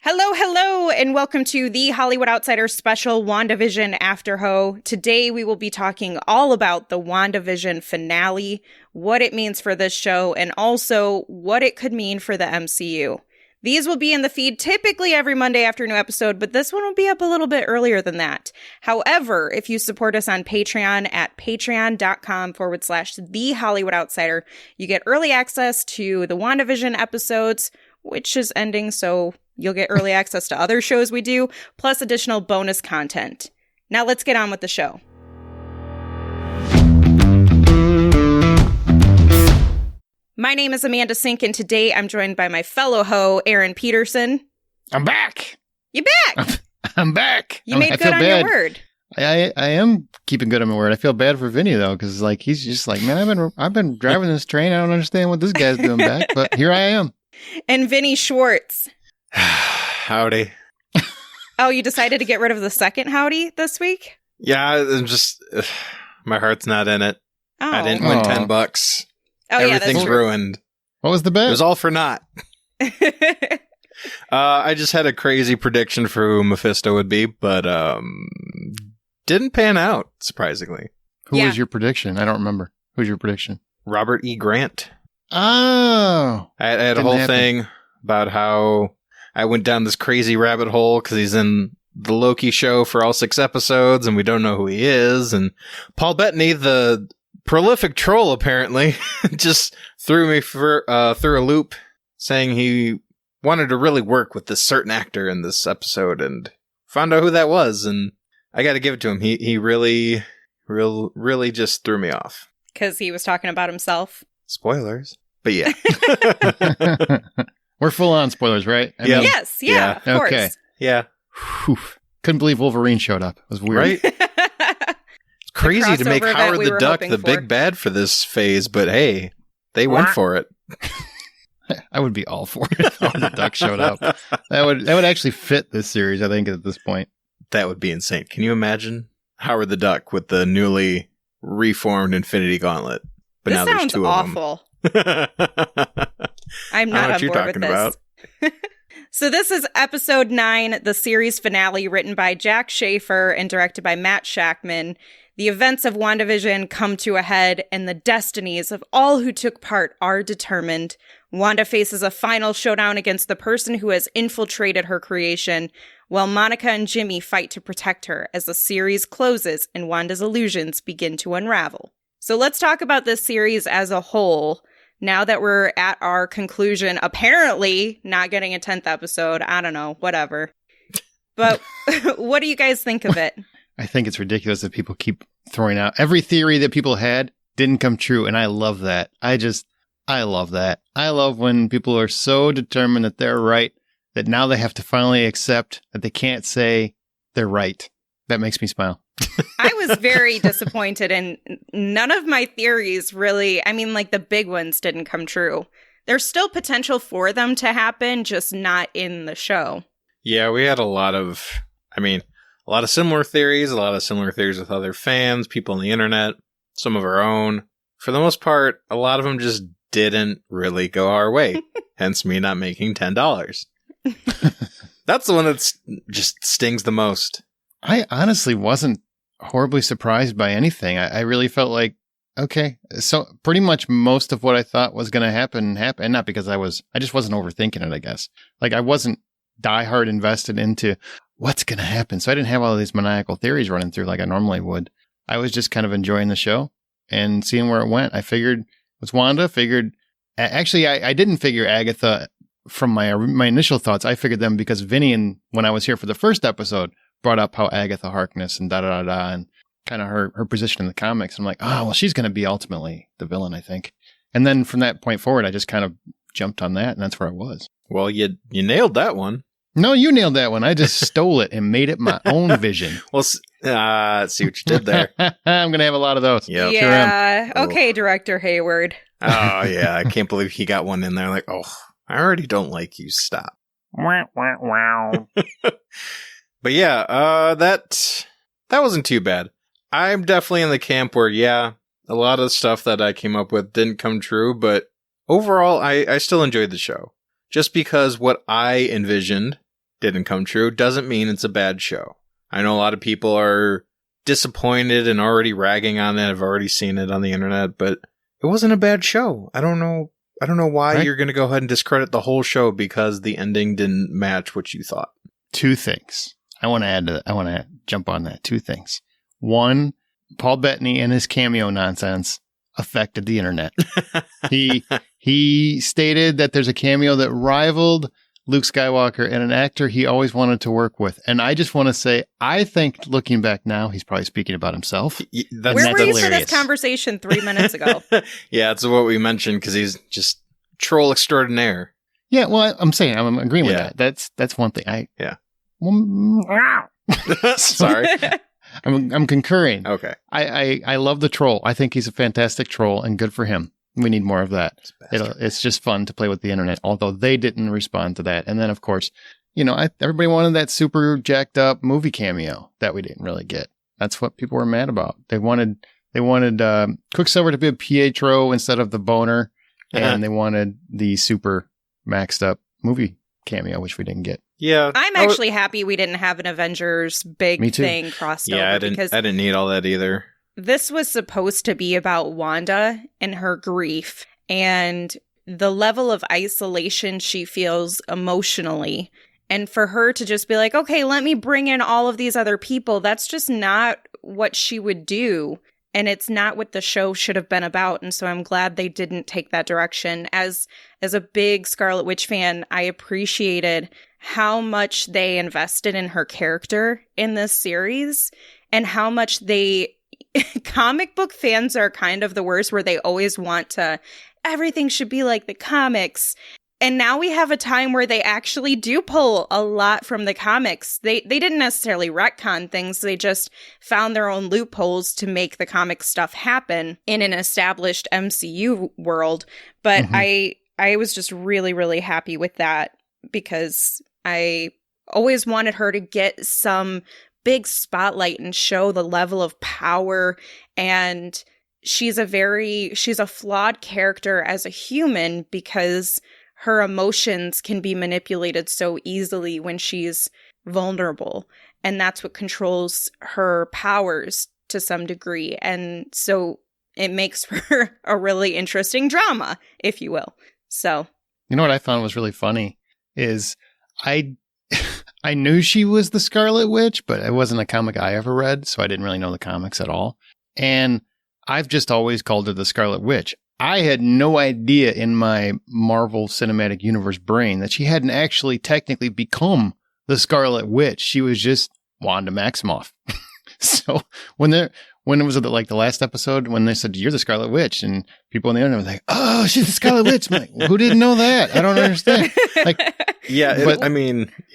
Hello, and welcome to the Hollywood Outsider special WandaVision AfterHO. Today we will be talking all about the WandaVision finale, what it means for this show, and also what it could mean for the MCU. These will be in the feed typically every Monday after a new episode, but this one will be up a little bit earlier than that. However, if you support us on Patreon at patreon.com/The Hollywood Outsider, you get early access to the WandaVision episodes, which is ending, so you'll get early access to other shows we do, plus additional bonus content. Now let's get on with the show. My name is Amanda Sink, and today I'm joined by my fellow ho, Aaron Peterson. I'm back! You back! I'm back! You made good on your word. I am keeping good on my word. I feel bad for Vinny, though, because he's just like, man, I've been driving this train. I don't understand what this guy's doing back, but here I am. And Vinny Schwartz. Howdy. Oh, you decided to get rid of the second howdy this week? Yeah, I'm just my heart's not in it. Oh. I didn't win $10. Oh, everything's ruined. What was the bet? It was all for naught. I just had a crazy prediction for who Mephisto would be, but didn't pan out, surprisingly. Who was your prediction? I don't remember. Who's your prediction? Robert E. Grant. Oh. I had a whole thing about how I went down this crazy rabbit hole because he's in the Loki show for all 6 episodes and we don't know who he is. And Paul Bettany, the prolific troll, apparently, just threw me through a loop saying he wanted to really work with this certain actor in this episode and found out who that was. And I got to give it to him. He really just threw me off. Because he was talking about himself. Spoilers. But yeah. We're full on spoilers, right? Yeah. Yes, yeah, of course. Okay. Yeah. Whew. Couldn't believe Wolverine showed up. It was weird. Right? It's crazy to make Howard the Duck the big bad for this phase, but hey, they went for it. I would be all for it if Howard the Duck showed up. That would actually fit this series, I think, at this point. That would be insane. Can you imagine Howard the Duck with the newly reformed Infinity Gauntlet? But this now there's sounds 2 awful. of them. I'm not on board with this. About. So this is episode 9, the series finale, written by Jack Schaefer and directed by Matt Shakman. The events of WandaVision come to a head, and the destinies of all who took part are determined. Wanda faces a final showdown against the person who has infiltrated her creation, while Monica and Jimmy fight to protect her as the series closes and Wanda's illusions begin to unravel. So let's talk about this series as a whole. Now that we're at our conclusion, apparently not getting a 10th episode. I don't know, whatever. But what do you guys think of it? I think it's ridiculous that people keep throwing out every theory that people had didn't come true. And I love that. I love that. I love when people are so determined that they're right that now they have to finally accept that they can't say they're right. That makes me smile. I was very disappointed, and none of my theories really, the big ones didn't come true. There's still potential for them to happen, just not in the show. Yeah, we had a lot of similar theories, with other fans, people on the internet, some of our own. For the most part, a lot of them just didn't really go our way, hence me not making $10. That's the one that just stings the most. I honestly wasn't horribly surprised by anything. I really felt like, okay, so pretty much most of what I thought was going to happen, and not because I just wasn't overthinking it, I guess. Like, I wasn't diehard invested into what's going to happen. So I didn't have all of these maniacal theories running through like I normally would. I was just kind of enjoying the show and seeing where it went. I figured it was Wanda, actually, I didn't figure Agatha from my initial thoughts. I figured them because Vinny, and when I was here for the first episode, brought up how Agatha Harkness and and kind of her position in the comics. I'm like, oh, well, she's going to be ultimately the villain, I think. And then from that point forward, I just kind of jumped on that, and that's where I was. Well, you nailed that one. No, you nailed that one. I just stole it and made it my own vision. Well, see what you did there. I'm going to have a lot of those. Yep. Yeah. Okay, Director Hayward. Oh, yeah. I can't believe he got one in there. Like, oh, I already don't like you. Stop. Wow. But yeah, that wasn't too bad. I'm definitely in the camp where, yeah, a lot of stuff that I came up with didn't come true, but overall, I still enjoyed the show. Just because what I envisioned didn't come true doesn't mean it's a bad show. I know a lot of people are disappointed and already ragging on it. I've already seen it on the internet, but it wasn't a bad show. I don't know why you're going to go ahead and discredit the whole show because the ending didn't match what you thought. Two things. I want to add to that. I want to jump on that. Two things. One, Paul Bettany and his cameo nonsense affected the internet. He stated that there's a cameo that rivaled Luke Skywalker and an actor he always wanted to work with. And I just want to say, I think looking back now, he's probably speaking about himself. Where were you for this conversation 3 minutes ago? Yeah, it's what we mentioned because he's just troll extraordinaire. Yeah, well, I'm saying I'm agreeing with that. That's one thing. Sorry. I'm concurring. Okay. I love the troll. I think he's a fantastic troll and good for him. We need more of that. It's just fun to play with the internet, although they didn't respond to that. And then, of course, everybody wanted that super jacked up movie cameo that we didn't really get. That's what people were mad about. They wanted Quicksilver to be a Pietro instead of the boner, and they wanted the super maxed up movie cameo, which we didn't get. Yeah, I'm actually happy we didn't have an Avengers big thing crossed over. I didn't need all that either. This was supposed to be about Wanda and her grief and the level of isolation she feels emotionally. And for her to just be like, okay, let me bring in all of these other people, that's just not what she would do. And it's not what the show should have been about. And so I'm glad they didn't take that direction. As a big Scarlet Witch fan, I appreciated how much they invested in her character in this series and how much comic book fans are kind of the worst, where they always want everything should be like the comics. And now we have a time where they actually do pull a lot from the comics. They didn't necessarily retcon things. They just found their own loopholes to make the comic stuff happen in an established MCU world. But I was just really, really happy with that because I always wanted her to get some big spotlight and show the level of power. And she's a flawed character as a human because her emotions can be manipulated so easily when she's vulnerable. And that's what controls her powers to some degree. And so it makes for a really interesting drama, if you will. So, you know what I found was really funny is I knew she was the Scarlet Witch, but it wasn't a comic I ever read, so I didn't really know the comics at all. And I've just always called her the Scarlet Witch. I had no idea in my Marvel Cinematic Universe brain that she hadn't actually technically become the Scarlet Witch. She was just Wanda Maximoff. So when it was like the last episode, when they said, you're the Scarlet Witch, and people on the internet were like, oh, she's the Scarlet Witch. I'm like, who didn't know that? I don't understand.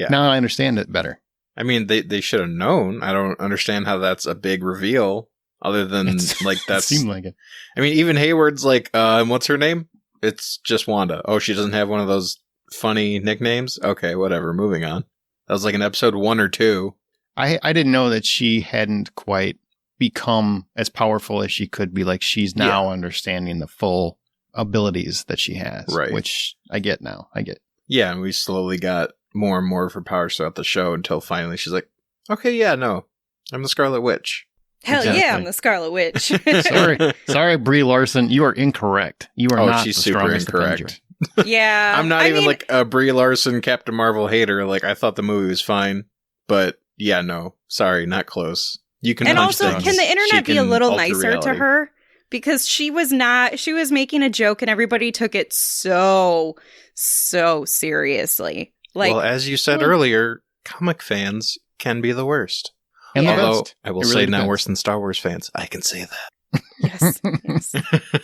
Now I understand it better. I mean, they should have known. I don't understand how that's a big reveal other than like that's. It seemed like it. I mean, even Hayward's like, what's her name? It's just Wanda. Oh, she doesn't have one of those funny nicknames? Okay, whatever. Moving on. That was like in episode 1 or 2. I didn't know that she hadn't quite become as powerful as she could be. Like she's now understanding the full abilities that she has, right? Which I get now. Yeah, and we slowly got more and more of her powers throughout the show until finally she's like, okay, yeah, no, I'm the Scarlet Witch. Hell yeah, I'm the Scarlet Witch. Sorry, Brie Larson, you are incorrect. You are not she's the super strongest incorrect. Avenger. Yeah, I'm not even like a Brie Larson Captain Marvel hater. Like I thought the movie was fine, but yeah, no, sorry, not close. You can, and also, can the internet be a little nicer to her? Because she was making a joke and everybody took it so seriously. Like, well, as you said earlier, comic fans can be the worst. And although I will say depends. not worse than Star Wars fans. I can say that. Yes,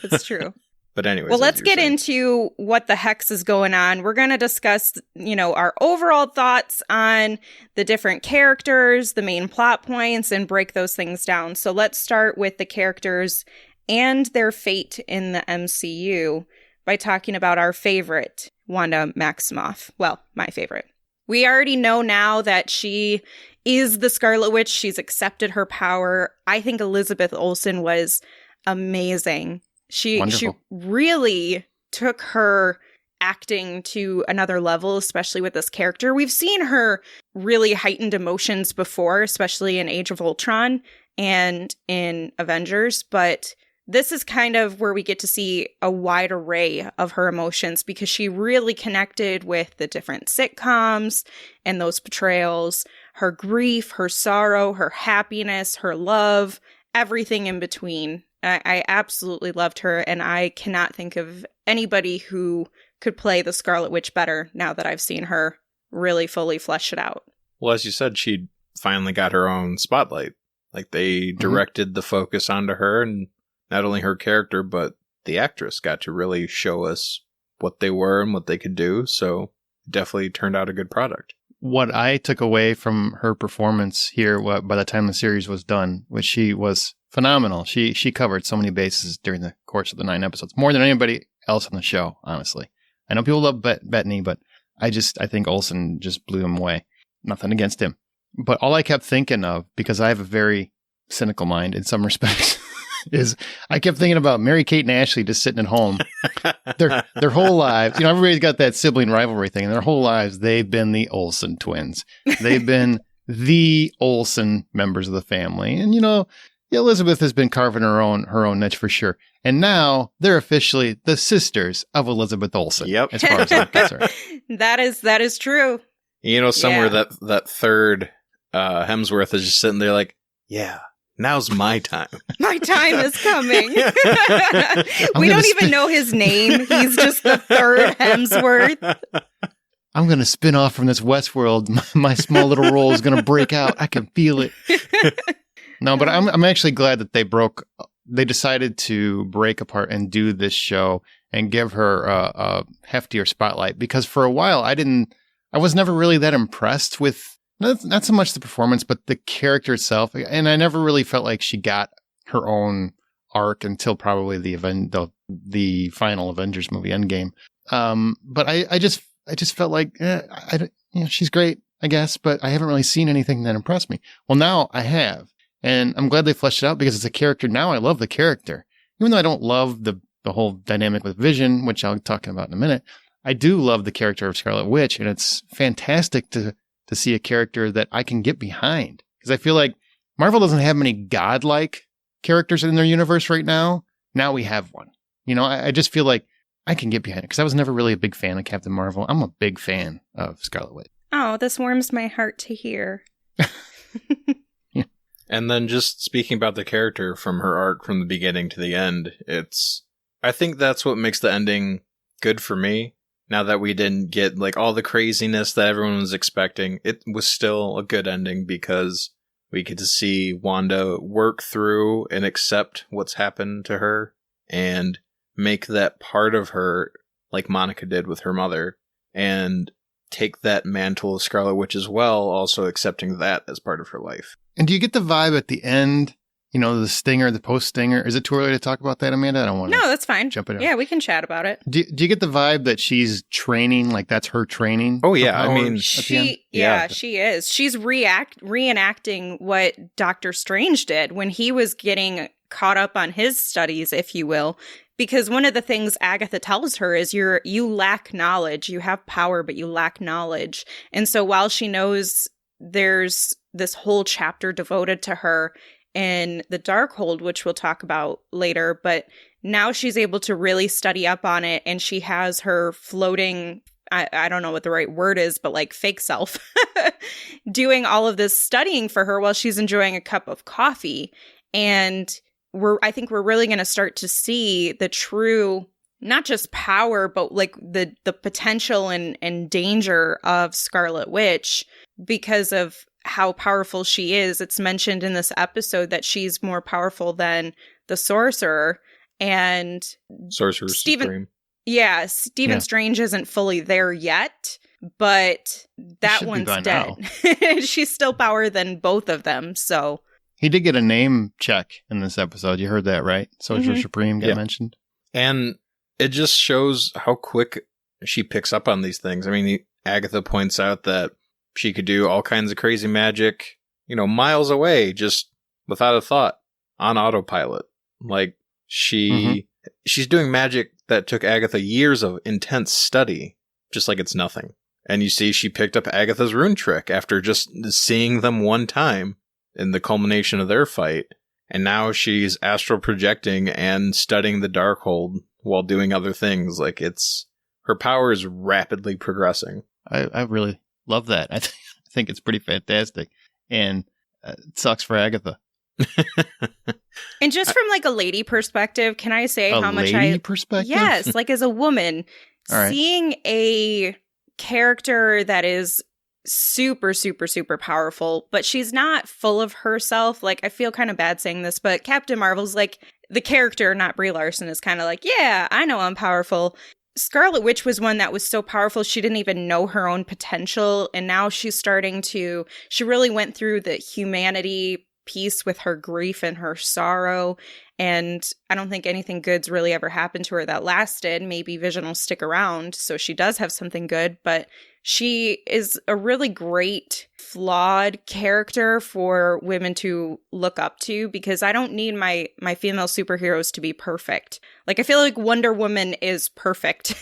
that's true. But anyways, well, let's get into what the hex is going on. We're going to discuss, our overall thoughts on the different characters, the main plot points, and break those things down. So let's start with the characters and their fate in the MCU by talking about our favorite, Wanda Maximoff. Well, my favorite. We already know now that she is the Scarlet Witch. She's accepted her power. I think Elizabeth Olsen was amazing. She really took her acting to another level, especially with this character. We've seen her really heightened emotions before, especially in Age of Ultron and in Avengers, but this is kind of where we get to see a wide array of her emotions because she really connected with the different sitcoms and those portrayals, her grief, her sorrow, her happiness, her love, everything in between. I absolutely loved her, and I cannot think of anybody who could play the Scarlet Witch better now that I've seen her really fully flesh it out. Well, as you said, she finally got her own spotlight. Like, they directed the focus onto her, and not only her character, but the actress got to really show us what they were and what they could do. So it definitely turned out a good product. What I took away from her performance here, by the time the series was done, which she was phenomenal. She covered so many bases during the course of the 9 episodes, more than anybody else on the show, honestly. I know people love Bettany, but I think Olsen just blew him away. Nothing against him. But all I kept thinking of, because I have a very cynical mind in some respects, is I kept thinking about Mary-Kate and Ashley just sitting at home. Their whole lives, everybody's got that sibling rivalry thing, and their whole lives, they've been the Olsen twins. They've been the Olsen members of the family. And, Elizabeth has been carving her own niche for sure. And now they're officially the sisters of Elizabeth Olsen. Yep. As far as I'm concerned. That is true. Somewhere that third Hemsworth is just sitting there like, yeah. Now's my time. My time is coming. We don't even know his name. He's just the third Hemsworth. I'm going to spin off from this Westworld. My small little role is going to break out. I can feel it. No, but I'm actually glad that they decided to break apart and do this show and give her a heftier spotlight, because for a while I was never really that impressed with not so much the performance, but the character itself. And I never really felt like she got her own arc until probably the final Avengers movie, Endgame. But I just felt like, she's great, I guess, but I haven't really seen anything that impressed me. Well, now I have, and I'm glad they fleshed it out because it's a character. Now I love the character, even though I don't love the whole dynamic with Vision, which I'll be talking about in a minute. I do love the character of Scarlet Witch, and it's fantastic to see a character that I can get behind. Because I feel like Marvel doesn't have many godlike characters in their universe right now. Now we have one. I just feel like I can get behind it because I was never really a big fan of Captain Marvel. I'm a big fan of Scarlet Witch. Oh, this warms my heart to hear. Yeah. And then just speaking about the character from her arc from the beginning to the end, I think that's what makes the ending good for me. Now that we didn't get like all the craziness that everyone was expecting, it was still a good ending because we get to see Wanda work through and accept what's happened to her and make that part of her, like Monica did with her mother, and take that mantle of Scarlet Witch as well, also accepting that as part of her life. And do you get the vibe at the end, the stinger, the post stinger? Is it too early to talk about that, Amanda? I don't want to. No, that's fine. Jump it out. Yeah, we can chat about it. Do you get the vibe that she's training, like that's her training? Oh, yeah. I mean, she is. She's reenacting what Doctor Strange did when he was getting caught up on his studies, if you will. Because one of the things Agatha tells her is you lack knowledge. You have power, but you lack knowledge. And so while she knows there's this whole chapter devoted to her in the Darkhold, which we'll talk about later, but now she's able to really study up on it, and she has her floating, I don't know what the right word is, but like fake self doing all of this studying for her while she's enjoying a cup of coffee. And I think we're really going to start to see the true, not just power, but like the potential and danger of Scarlet Witch because of how powerful she is. It's mentioned in this episode that she's more powerful than the Sorcerer and Sorcerer Supreme. Yeah, Stephen Strange isn't fully there yet, but that one's dead. She's still power than both of them, so. He did get a name check in this episode. You heard that, right? Sorcerer Supreme got mentioned. And it just shows how quick she picks up on these things. I mean, Agatha points out that she could do all kinds of crazy magic, miles away, just without a thought, on autopilot. Like, she's doing magic that took Agatha years of intense study, just like it's nothing. And you see she picked up Agatha's rune trick after just seeing them one time in the culmination of their fight. And now she's astral projecting and studying the Darkhold while doing other things. Like, her power is rapidly progressing. I really love that. I think it's pretty fantastic. And it sucks for Agatha. And just from like a lady perspective, can I say how much lady perspective? Yes, like as a woman, All seeing a character that is super, super, super powerful, but she's not full of herself. Like, I feel kind of bad saying this, but Captain Marvel's like, the character, not Brie Larson, is kind of like, yeah, I know I'm powerful. Scarlet Witch was one that was so powerful she didn't even know her own potential, and now she's starting to, she really went through the humanity piece with her grief and her sorrow, and I don't think anything good's really ever happened to her that lasted. Maybe Vision will stick around, so she does have something good, but she is a really great, flawed character for women to look up to, because I don't need my female superheroes to be perfect. Like, I feel like Wonder Woman is perfect.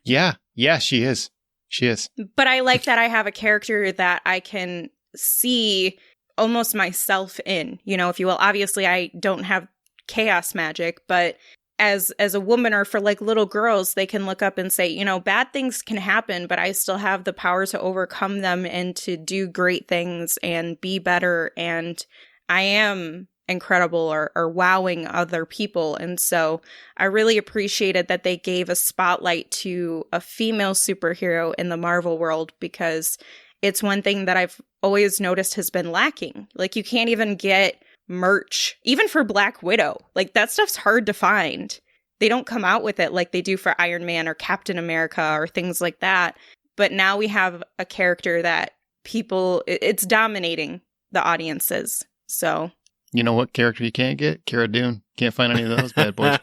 Yeah, she is. She is. But I like that I have a character that I can see almost myself in, if you will. Obviously, I don't have chaos magic, but as a woman, or for like little girls, they can look up and say, bad things can happen, but I still have the power to overcome them and to do great things and be better. And I am incredible, or wowing other people. And so I really appreciated that they gave a spotlight to a female superhero in the Marvel world, because it's one thing that I've always noticed has been lacking. Like, you can't even get merch, even for Black Widow. Like, that stuff's hard to find. They don't come out with it like they do for Iron Man or Captain America or things like that. But now we have a character that it's dominating the audiences. So, you know what character you can't get? Cara Dune. Can't find any of those bad boys.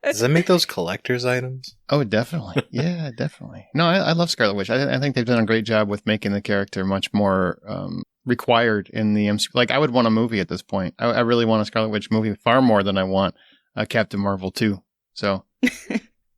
Does that make those collector's items? Oh, definitely. Yeah, definitely. No, I love Scarlet Witch. I think they've done a great job with making the character much more required in the MCU. Like, I would want a movie at this point. I really want a Scarlet Witch movie far more than I want a Captain Marvel 2. So,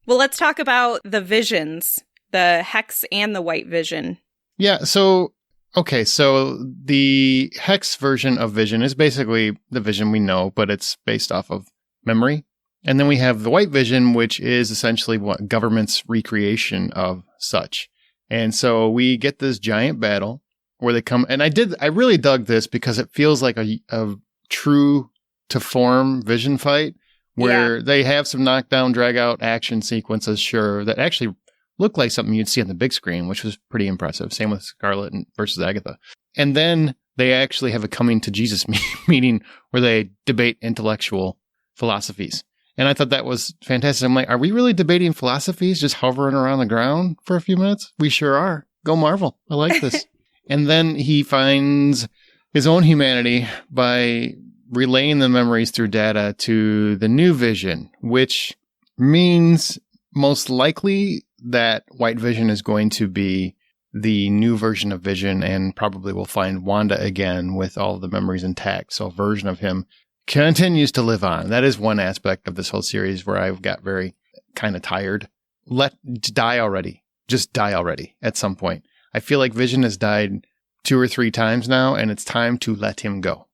well, let's talk about the visions, the Hex and the White Vision. Yeah. So, okay. So the Hex version of Vision is basically the Vision we know, but it's based off of memory. And then we have the White Vision, which is essentially what government's recreation of such. And so we get this giant battle where they come, and I really dug this because it feels like a true to form Vision fight where they have some knockdown, drag out action sequences, sure, that actually look like something you'd see on the big screen, which was pretty impressive. Same with Scarlet versus Agatha. And then they actually have a coming to Jesus meeting where they debate intellectual philosophies. And I thought that was fantastic. I'm like, are we really debating philosophies just hovering around the ground for a few minutes? We sure are. Go Marvel. I like this. And then he finds his own humanity by relaying the memories through data to the new Vision, which means most likely that White Vision is going to be the new version of Vision, and probably will find Wanda again with all of the memories intact. So a version of him continues to live on. That is one aspect of this whole series where I got very kind of tired. Die already. Just die already at some point. I feel like Vision has died 2 or 3 times now, and it's time to let him go.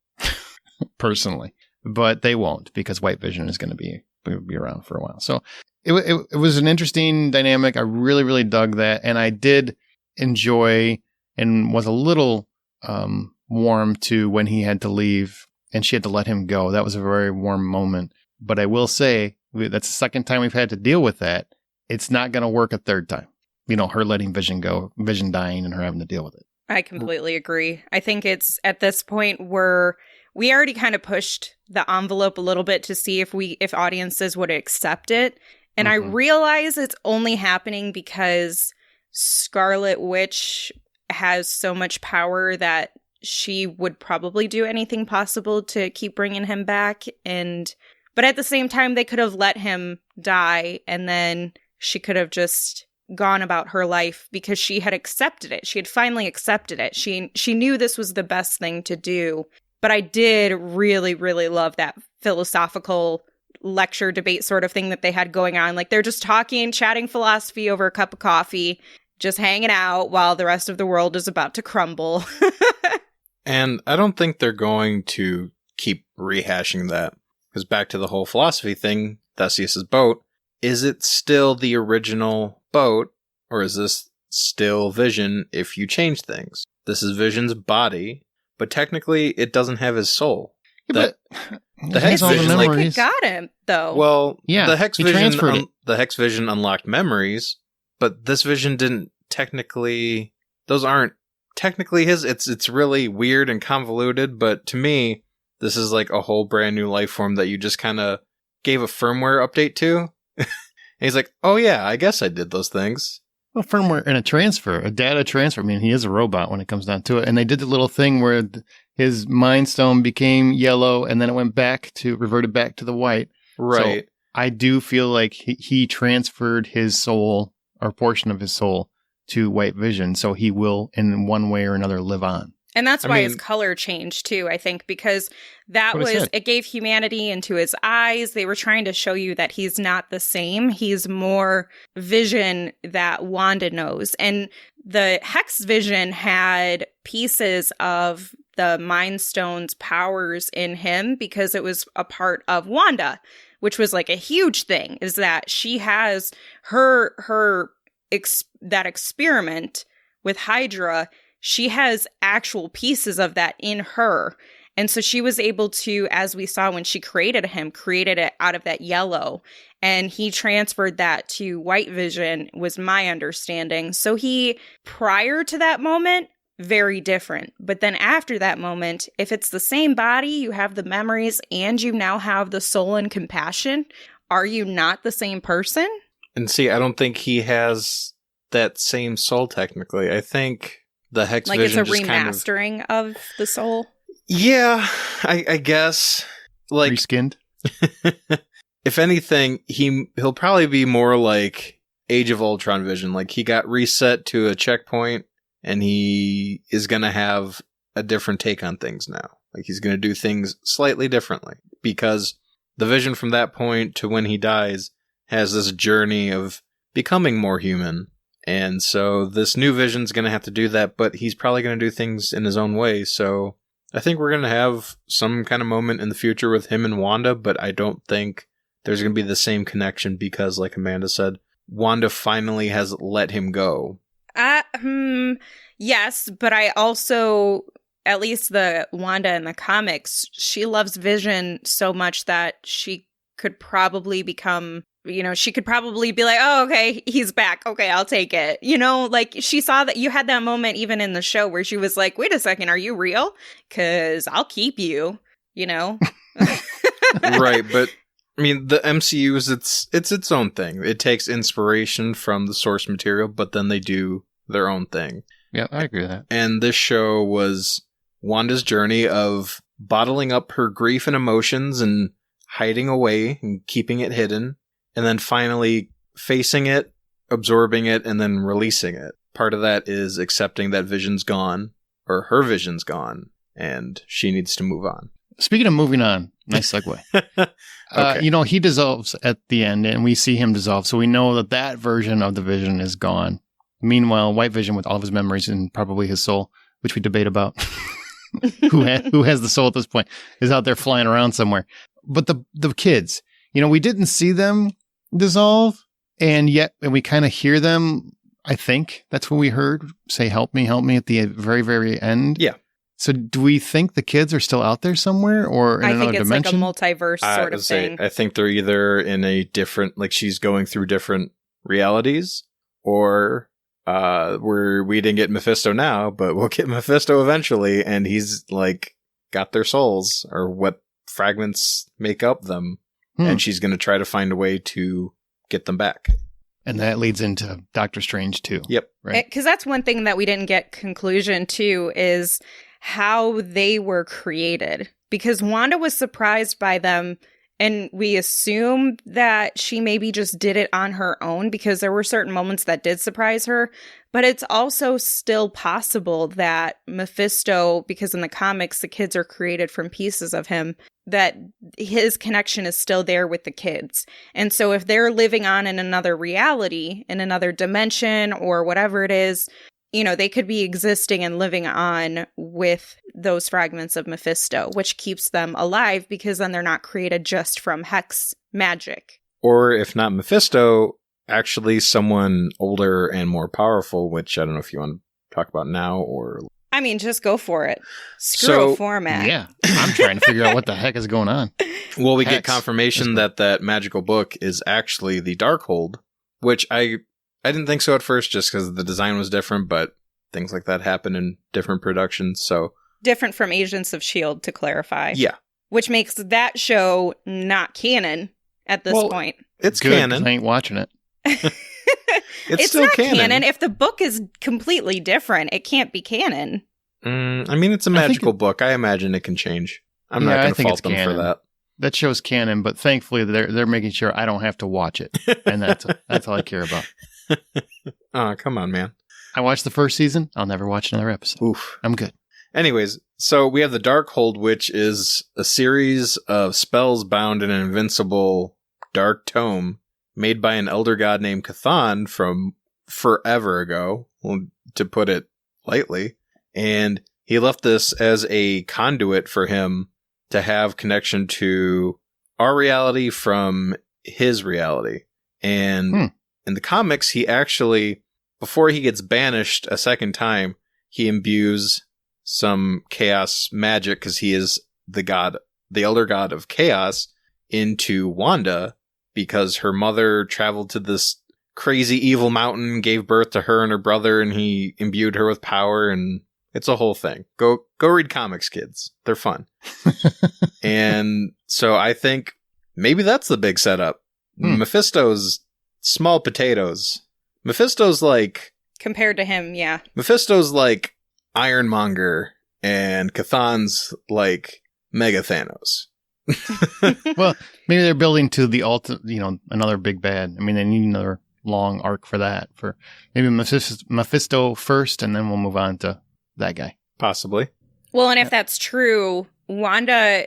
Personally. But they won't, because White Vision is going to be around for a while. So it was an interesting dynamic. I really, really dug that. And I did enjoy and was a little warm to when he had to leave and she had to let him go. That was a very warm moment. But I will say, that's the second time we've had to deal with that. It's not going to work a third time. Her letting Vision go, Vision dying, and her having to deal with it. I completely agree. I think it's at this point where we already kind of pushed the envelope a little bit to see if audiences would accept it. And I realize it's only happening because Scarlet Witch has so much power that she would probably do anything possible to keep bringing him back. But at the same time, they could have let him die, and then she could have just gone about her life because she had accepted it. She had finally accepted it. She knew this was the best thing to do. But I did really, really love that philosophical lecture debate sort of thing that they had going on. Like they're just talking, chatting philosophy over a cup of coffee, just hanging out while the rest of the world is about to crumble. And I don't think they're going to keep rehashing that. Because back to the whole philosophy thing, Theseus's boat, is it still the original boat, or is this still Vision if you change things? This is Vision's body, but technically it doesn't have his soul. Yeah, The Hex It Vision, seems like, like it got him, though. well, Yeah, the Hex he Vision, transferred it. the Hex Vision unlocked memories, but this Vision didn't technically. Those aren't technically his. It's really weird and convoluted, but to me, this is like a whole brand new life form that you just kind of gave a firmware update to. And he's like, "Oh yeah, I guess I did those things." Well, firmware and a data transfer. I mean, he is a robot when it comes down to it. And they did the little thing where his Mind Stone became yellow, and then it reverted back to the white. Right. So I do feel like he transferred his soul, or portion of his soul, to White Vision. So he will, in one way or another, live on. And that's why his color changed too, I think, because it gave humanity into his eyes. They were trying to show you that he's not the same. He's more Vision that Wanda knows. And the Hex Vision had pieces of the Mind Stone's powers in him because it was a part of Wanda, which was like a huge thing, is that she has that experiment with Hydra. She has actual pieces of that in her. And so she was able to, as we saw when she created it out of that yellow. And he transferred that to White Vision, was my understanding. So prior to that moment, very different. But then after that moment, if it's the same body, you have the memories, and you now have the soul and compassion, are you not the same person? And see, I don't think he has that same soul technically. I think the Hex like Vision it's a just remastering of the soul. Yeah, I guess. Like, reskinned. If anything, he'll probably be more like Age of Ultron Vision. Like, he got reset to a checkpoint, and he is going to have a different take on things now. Like, he's going to do things slightly differently, because the Vision from that point to when he dies has this journey of becoming more human. And so this new Vision's going to have to do that, but he's probably going to do things in his own way. So I think we're going to have some kind of moment in the future with him and Wanda, but I don't think there's going to be the same connection because, like Amanda said, Wanda finally has let him go. Yes, but I also, at least the Wanda in the comics, she loves Vision so much that she could probably become... she could probably be like, oh, okay, he's back. Okay, I'll take it. Like she saw that you had that moment even in the show where she was like, wait a second, are you real? Because I'll keep you, Right, but I mean, the MCU is it's its own thing. It takes inspiration from the source material, but then they do their own thing. Yeah, I agree with that. And this show was Wanda's journey of bottling up her grief and emotions and hiding away and keeping it hidden. And then finally facing it, absorbing it, and then releasing it. Part of that is accepting that Vision's gone, or her Vision's gone, and she needs to move on. Speaking of moving on, nice segue. Okay. He dissolves at the end, and we see him dissolve, so we know that version of the Vision is gone. Meanwhile, White Vision, with all of his memories and probably his soul, which we debate about, who has the soul at this point, is out there flying around somewhere. But the kids, we didn't see them dissolve, and we kind of hear them. I think that's when we heard say help me at the very, very end. Yeah. So do we think the kids are still out there somewhere, or in another dimension? Like a multiverse sort of thing. I think they're either in a different, like she's going through different realities, or we didn't get Mephisto now, but we'll get Mephisto eventually, and he's like got their souls, or what fragments make up them. And she's going to try to find a way to get them back. And that leads into Doctor Strange too. Yep. Right. Because that's one thing that we didn't get conclusion to, is how they were created. Because Wanda was surprised by them And we assume that she maybe just did it on her own because there were certain moments that did surprise her. But it's also still possible that Mephisto, because in the comics, the kids are created from pieces of him, that his connection is still there with the kids. And so if they're living on in another reality, in another dimension or whatever it is, you know, they could be existing and living on with those fragments of Mephisto, which keeps them alive because then they're not created just from hex magic. Or if not Mephisto, actually someone older and more powerful, which I don't know if you want to talk about now or... I mean, just go for it. Screw a format. Yeah, I'm trying to figure out what the heck is going on. Well, we get confirmation that magical book is actually the Darkhold, which I didn't think so at first just because the design was different, but things like that happen in different productions, so... Different from Agents of S.H.I.E.L.D., to clarify. Yeah. Which makes that show not canon at this point. It's good, canon. I ain't watching it. It's still not canon. If the book is completely different, it can't be canon. I mean, it's a magical book. I imagine it can change. I'm not going to fault them for that. That show's canon, but thankfully they're making sure I don't have to watch it, and that's all I care about. Oh, come on, man! I watched the first season. I'll never watch another episode. Oof, I'm good. Anyways, so we have the Darkhold, which is a series of spells bound in an invincible dark tome made by an elder god named Cthon from forever ago, to put it lightly. And he left this as a conduit for him to have connection to our reality from his reality. And in the comics, he actually, before he gets banished a second time, he imbues some chaos magic, because he is the elder god of chaos, into Wanda, because her mother traveled to this crazy evil mountain, gave birth to her and her brother, and he imbued her with power, and it's a whole thing. Go read comics, kids. They're fun. And so I think maybe that's the big setup. Mephisto's small potatoes. Mephisto's like... Compared to him, yeah. Mephisto's like Ironmonger, and Chthon's like Mega Thanos. Well, maybe they're building to the another big bad. I mean, they need another long arc for that. For maybe Mephisto first, and then we'll move on to that guy. Possibly. Well, and if that's true, Wanda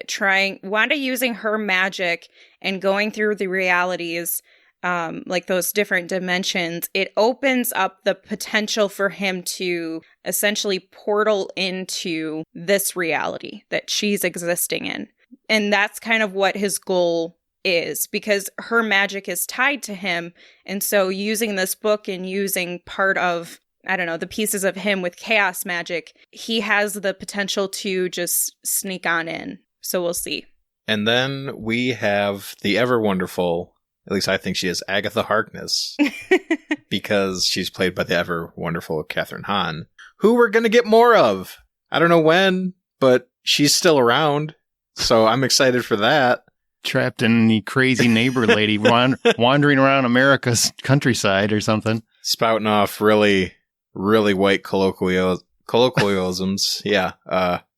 using her magic and going through the realities, like those different dimensions, it opens up the potential for him to essentially portal into this reality that she's existing in. And that's kind of what his goal is, because her magic is tied to him. And so using this book and using part of, I don't know, the pieces of him with chaos magic, he has the potential to just sneak on in. So we'll see. And then we have the ever wonderful, at least I think she is, Agatha Harkness, because she's played by the ever wonderful Catherine Hahn, who we're going to get more of. I don't know when, but she's still around. So I'm excited for that. Trapped in the crazy neighbor lady wandering around America's countryside or something. Spouting off really, really white colloquialisms. Yeah.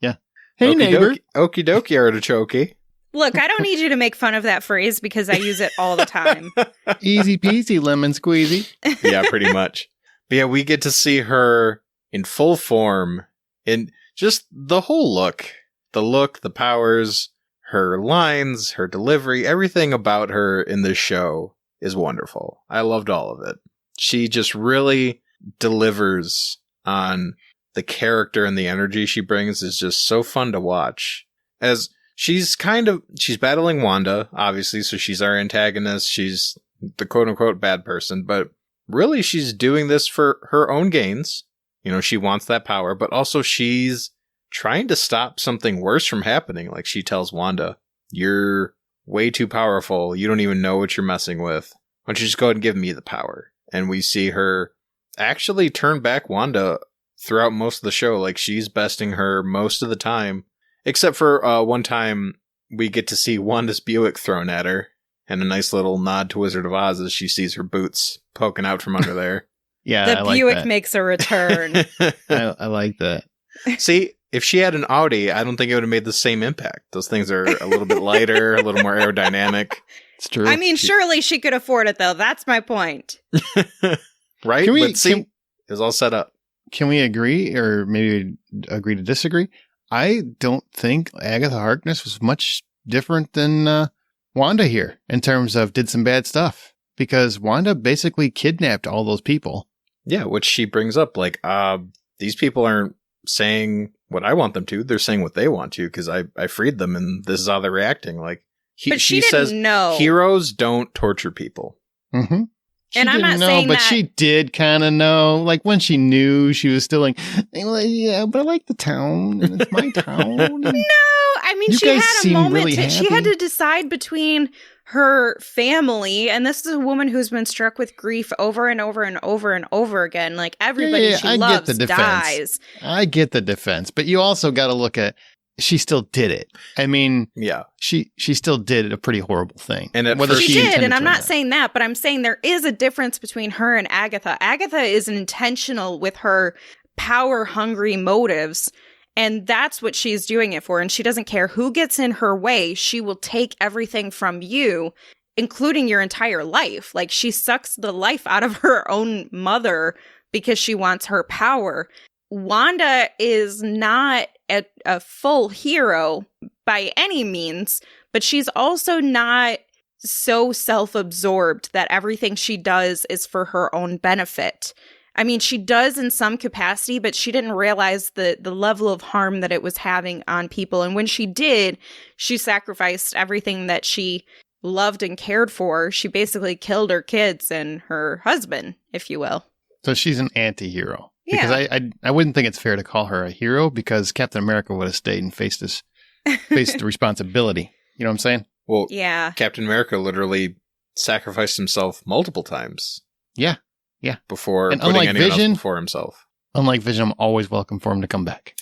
Yeah. Hey, neighbor. Okie dokie, artichoke. Look, I don't need you to make fun of that phrase because I use it all the time. Easy peasy, lemon squeezy. Yeah, pretty much. But yeah, we get to see her in full form, in just the whole look. The look, the powers, her lines, her delivery, everything about her in this show is wonderful. I loved all of it. She just really delivers on the character, and the energy she brings is just so fun to watch. As she's battling Wanda, obviously, so she's our antagonist. She's the quote-unquote bad person, but really she's doing this for her own gains. You know, she wants that power, but also she's trying to stop something worse from happening. Like, she tells Wanda, you're way too powerful. You don't even know what you're messing with. Why don't you just go ahead and give me the power? And we see her actually turn back Wanda throughout most of the show. Like, she's besting her most of the time. Except for one time we get to see Wanda's Buick thrown at her. And a nice little nod to Wizard of Oz as she sees her boots poking out from under there. Yeah, the Buick makes a return. I like that. See, if she had an Audi, I don't think it would have made the same impact. Those things are a little bit lighter, a little more aerodynamic. It's true. I mean, surely she could afford it, though. That's my point. Right? But see, it was all set up. Can we agree, or maybe agree to disagree? I don't think Agatha Harkness was much different than Wanda here in terms of did some bad stuff. Because Wanda basically kidnapped all those people. Yeah, which she brings up, like, these people aren't saying what I want them to. They're saying what they want to because I freed them, and this is how they're reacting. Like, but she says, didn't know. Heroes don't torture people. Mm-hmm. And I'm not saying but that. She did kind of know. Like, when she knew, she was still like, yeah, but I like the town, and it's my town. No, I mean, You she guys had a seem moment. really She had happy. to decide between her family, and this is a woman who's been struck with grief over and over and over and over again. Like, everybody Yeah, she I loves get the defense. dies. I get the defense, but you also got to look at, she still did it. I mean, Yeah. she still did a pretty horrible thing. And at Whether first She did, intended and I'm to or not saying that, but I'm saying there is a difference between her and Agatha. Agatha is intentional with her power-hungry motives, and that's what she's doing it for. And she doesn't care who gets in her way. She will take everything from you, including your entire life. Like, she sucks the life out of her own mother because she wants her power. Wanda is not a full hero by any means, but she's also not so self-absorbed that everything she does is for her own benefit. I mean, she does in some capacity, but she didn't realize the level of harm that it was having on people. And when she did, she sacrificed everything that she loved and cared for. She basically killed her kids and her husband, if you will. So she's an anti-hero. Yeah. Because I wouldn't think it's fair to call her a hero because Captain America would have stayed and faced the responsibility. You know what I'm saying? Well, Yeah. Captain America literally sacrificed himself multiple times. Yeah. Yeah. Before And putting unlike anyone Vision- else before himself. Unlike Vision, I'm always welcome for him to come back.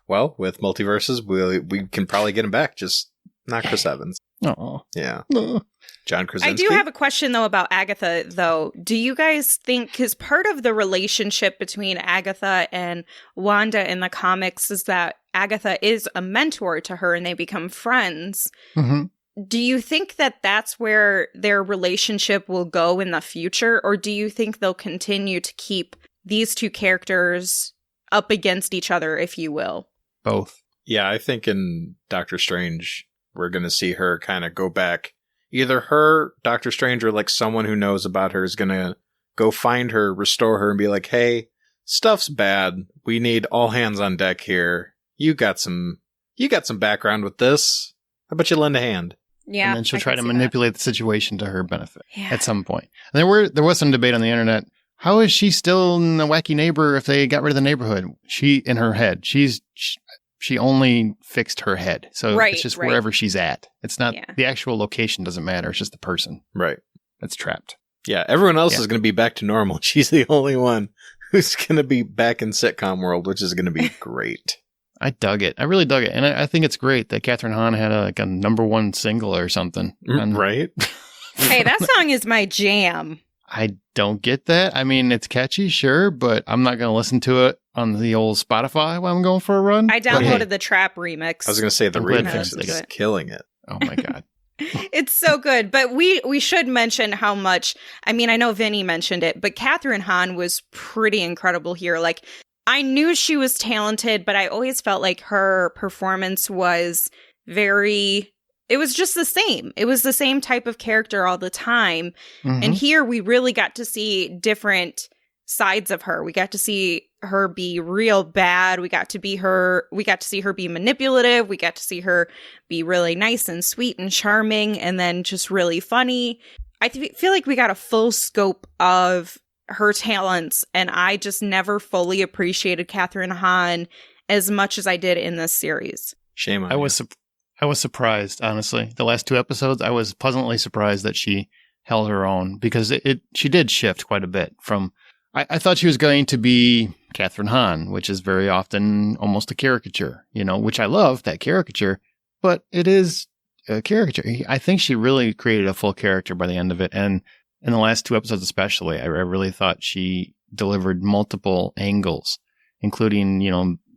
Well, with multiverses, we can probably get him back. Just not Chris Evans. Oh. Yeah. No. John Krasinski. I do have a question, though, about Agatha, though. Do you guys think, because part of the relationship between Agatha and Wanda in the comics is that Agatha is a mentor to her and they become friends. Mm-hmm. Do you think that that's where their relationship will go in the future? Or do you think they'll continue to keep these two characters up against each other, if you will? Both. Yeah, I think in Doctor Strange, we're going to see her kind of go back. Either her, Doctor Strange, or like someone who knows about her is going to go find her, restore her, and be like, hey, stuff's bad. We need all hands on deck here. You got some background with this. How about you lend a hand? Yeah. And then she'll I try can to see manipulate the situation to her benefit that. Yeah. at some point. And there was some debate on the internet. How is she still in the wacky neighbor if they got rid of the neighborhood? She, in her head, she only fixed her head. So Right, it's just right. wherever she's at. It's not, Yeah. the actual location doesn't matter. It's just the person Right. that's trapped. Yeah, everyone else Yeah. is going to be back to normal. She's the only one who's going to be back in sitcom world, which is going to be great. I dug it. I really dug it. And I think it's great that Catherine Hahn had a #1 single or something. And Right? Hey, that song is my jam. I don't get that. I mean, it's catchy, sure, but I'm not going to listen to it on the old Spotify while I'm going for a run. I But downloaded hey, the trap remix. I was going to say the I'm glad remix fans is dig just it. killing it. Oh my God. It's so good. But we should mention how much, I mean, I know Vinny mentioned it, but Catherine Hahn was pretty incredible here. Like, I knew she was talented, but I always felt like her performance was it was just the same. It was the same type of character all the time. Mhm. And here we really got to see different sides of her. We got to see her be real bad. We got to see her be manipulative. We got to see her be really nice and sweet and charming and then just really funny. I feel like we got a full scope of her talents, and I just never fully appreciated Catherine Hahn as much as I did in this series. Shame on I you. was surprised, honestly. The last 2 episodes, I was pleasantly surprised that she held her own because she did shift quite a bit from. I thought she was going to be Catherine Hahn, which is very often almost a caricature, which I love that caricature, but it is a caricature. I think she really created a full character by the end of it, and in the last 2 episodes especially, I really thought she delivered multiple angles, including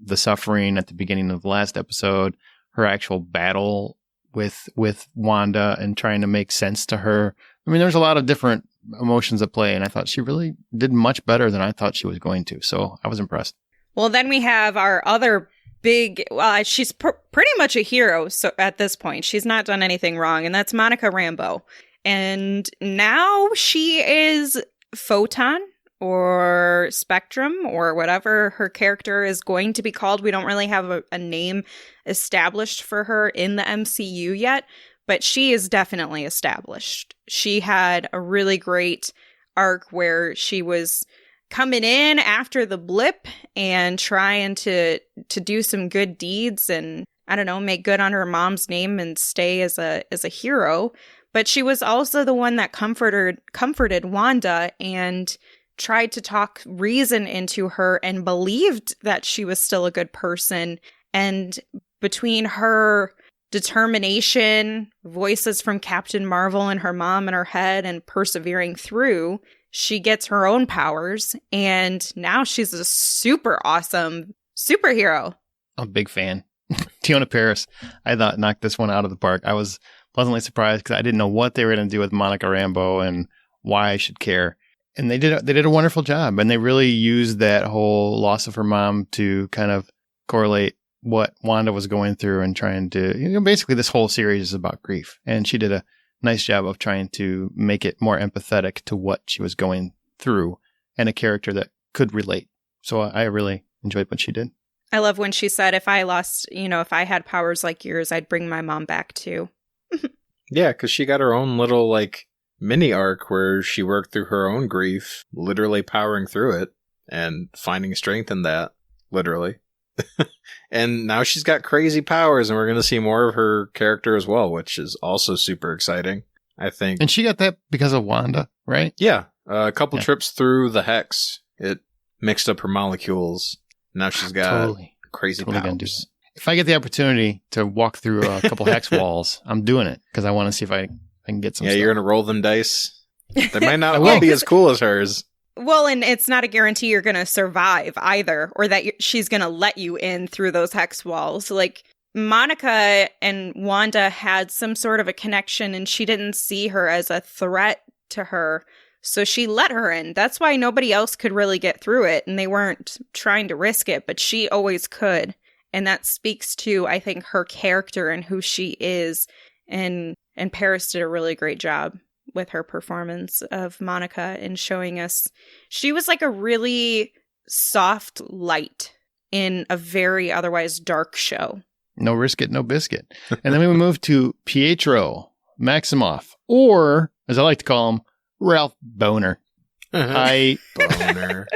the suffering at the beginning of the last episode, her actual battle with Wanda and trying to make sense to her. I mean, there's a lot of different emotions at play, and I thought she really did much better than I thought she was going to. So I was impressed. Well, then we have our other big, she's pretty much a hero so at this point. She's not done anything wrong, and that's Monica Rambeau. And now she is Photon or Spectrum or whatever her character is going to be called. We don't really have a name established for her in the MCU yet, but she is definitely established. She had a really great arc where she was coming in after the blip and trying to do some good deeds and, I don't know, make good on her mom's name and stay as a hero. But she was also the one that comforted Wanda and tried to talk reason into her and believed that she was still a good person. And between her determination, voices from Captain Marvel and her mom in her head, and persevering through, she gets her own powers. And now she's a super awesome superhero. I'm a big fan. Tiona Paris, I thought, knocked this one out of the park. I was pleasantly surprised because I didn't know what they were going to do with Monica Rambeau and why I should care. And they did a wonderful job, and they really used that whole loss of her mom to kind of correlate what Wanda was going through and trying to, basically this whole series is about grief. And she did a nice job of trying to make it more empathetic to what she was going through and a character that could relate. So I really enjoyed what she did. I love when she said, if I had powers like yours, I'd bring my mom back too. Yeah, because she got her own little, mini arc where she worked through her own grief, literally powering through it and finding strength in that, literally. And now she's got crazy powers, and we're going to see more of her character as well, which is also super exciting, I think. And she got that because of Wanda, right? Yeah, a couple trips through the hex. It mixed up her molecules. Now she's got crazy powers. If I get the opportunity to walk through a couple hex walls, I'm doing it because I want to see if I can get some stuff. You're going to roll them dice. They might not all be as cool as hers. Well, and it's not a guarantee you're going to survive either, or that she's going to let you in through those hex walls. Like, Monica and Wanda had some sort of a connection, and she didn't see her as a threat to her, so she let her in. That's why nobody else could really get through it, and they weren't trying to risk it, but she always could. And that speaks to, I think, her character and who she is. And Paris did a really great job with her performance of Monica and showing us she was like a really soft light in a very otherwise dark show. No risk it, no biscuit. And then we move to Pietro Maximoff, or as I like to call him, Ralph Boner. Boner.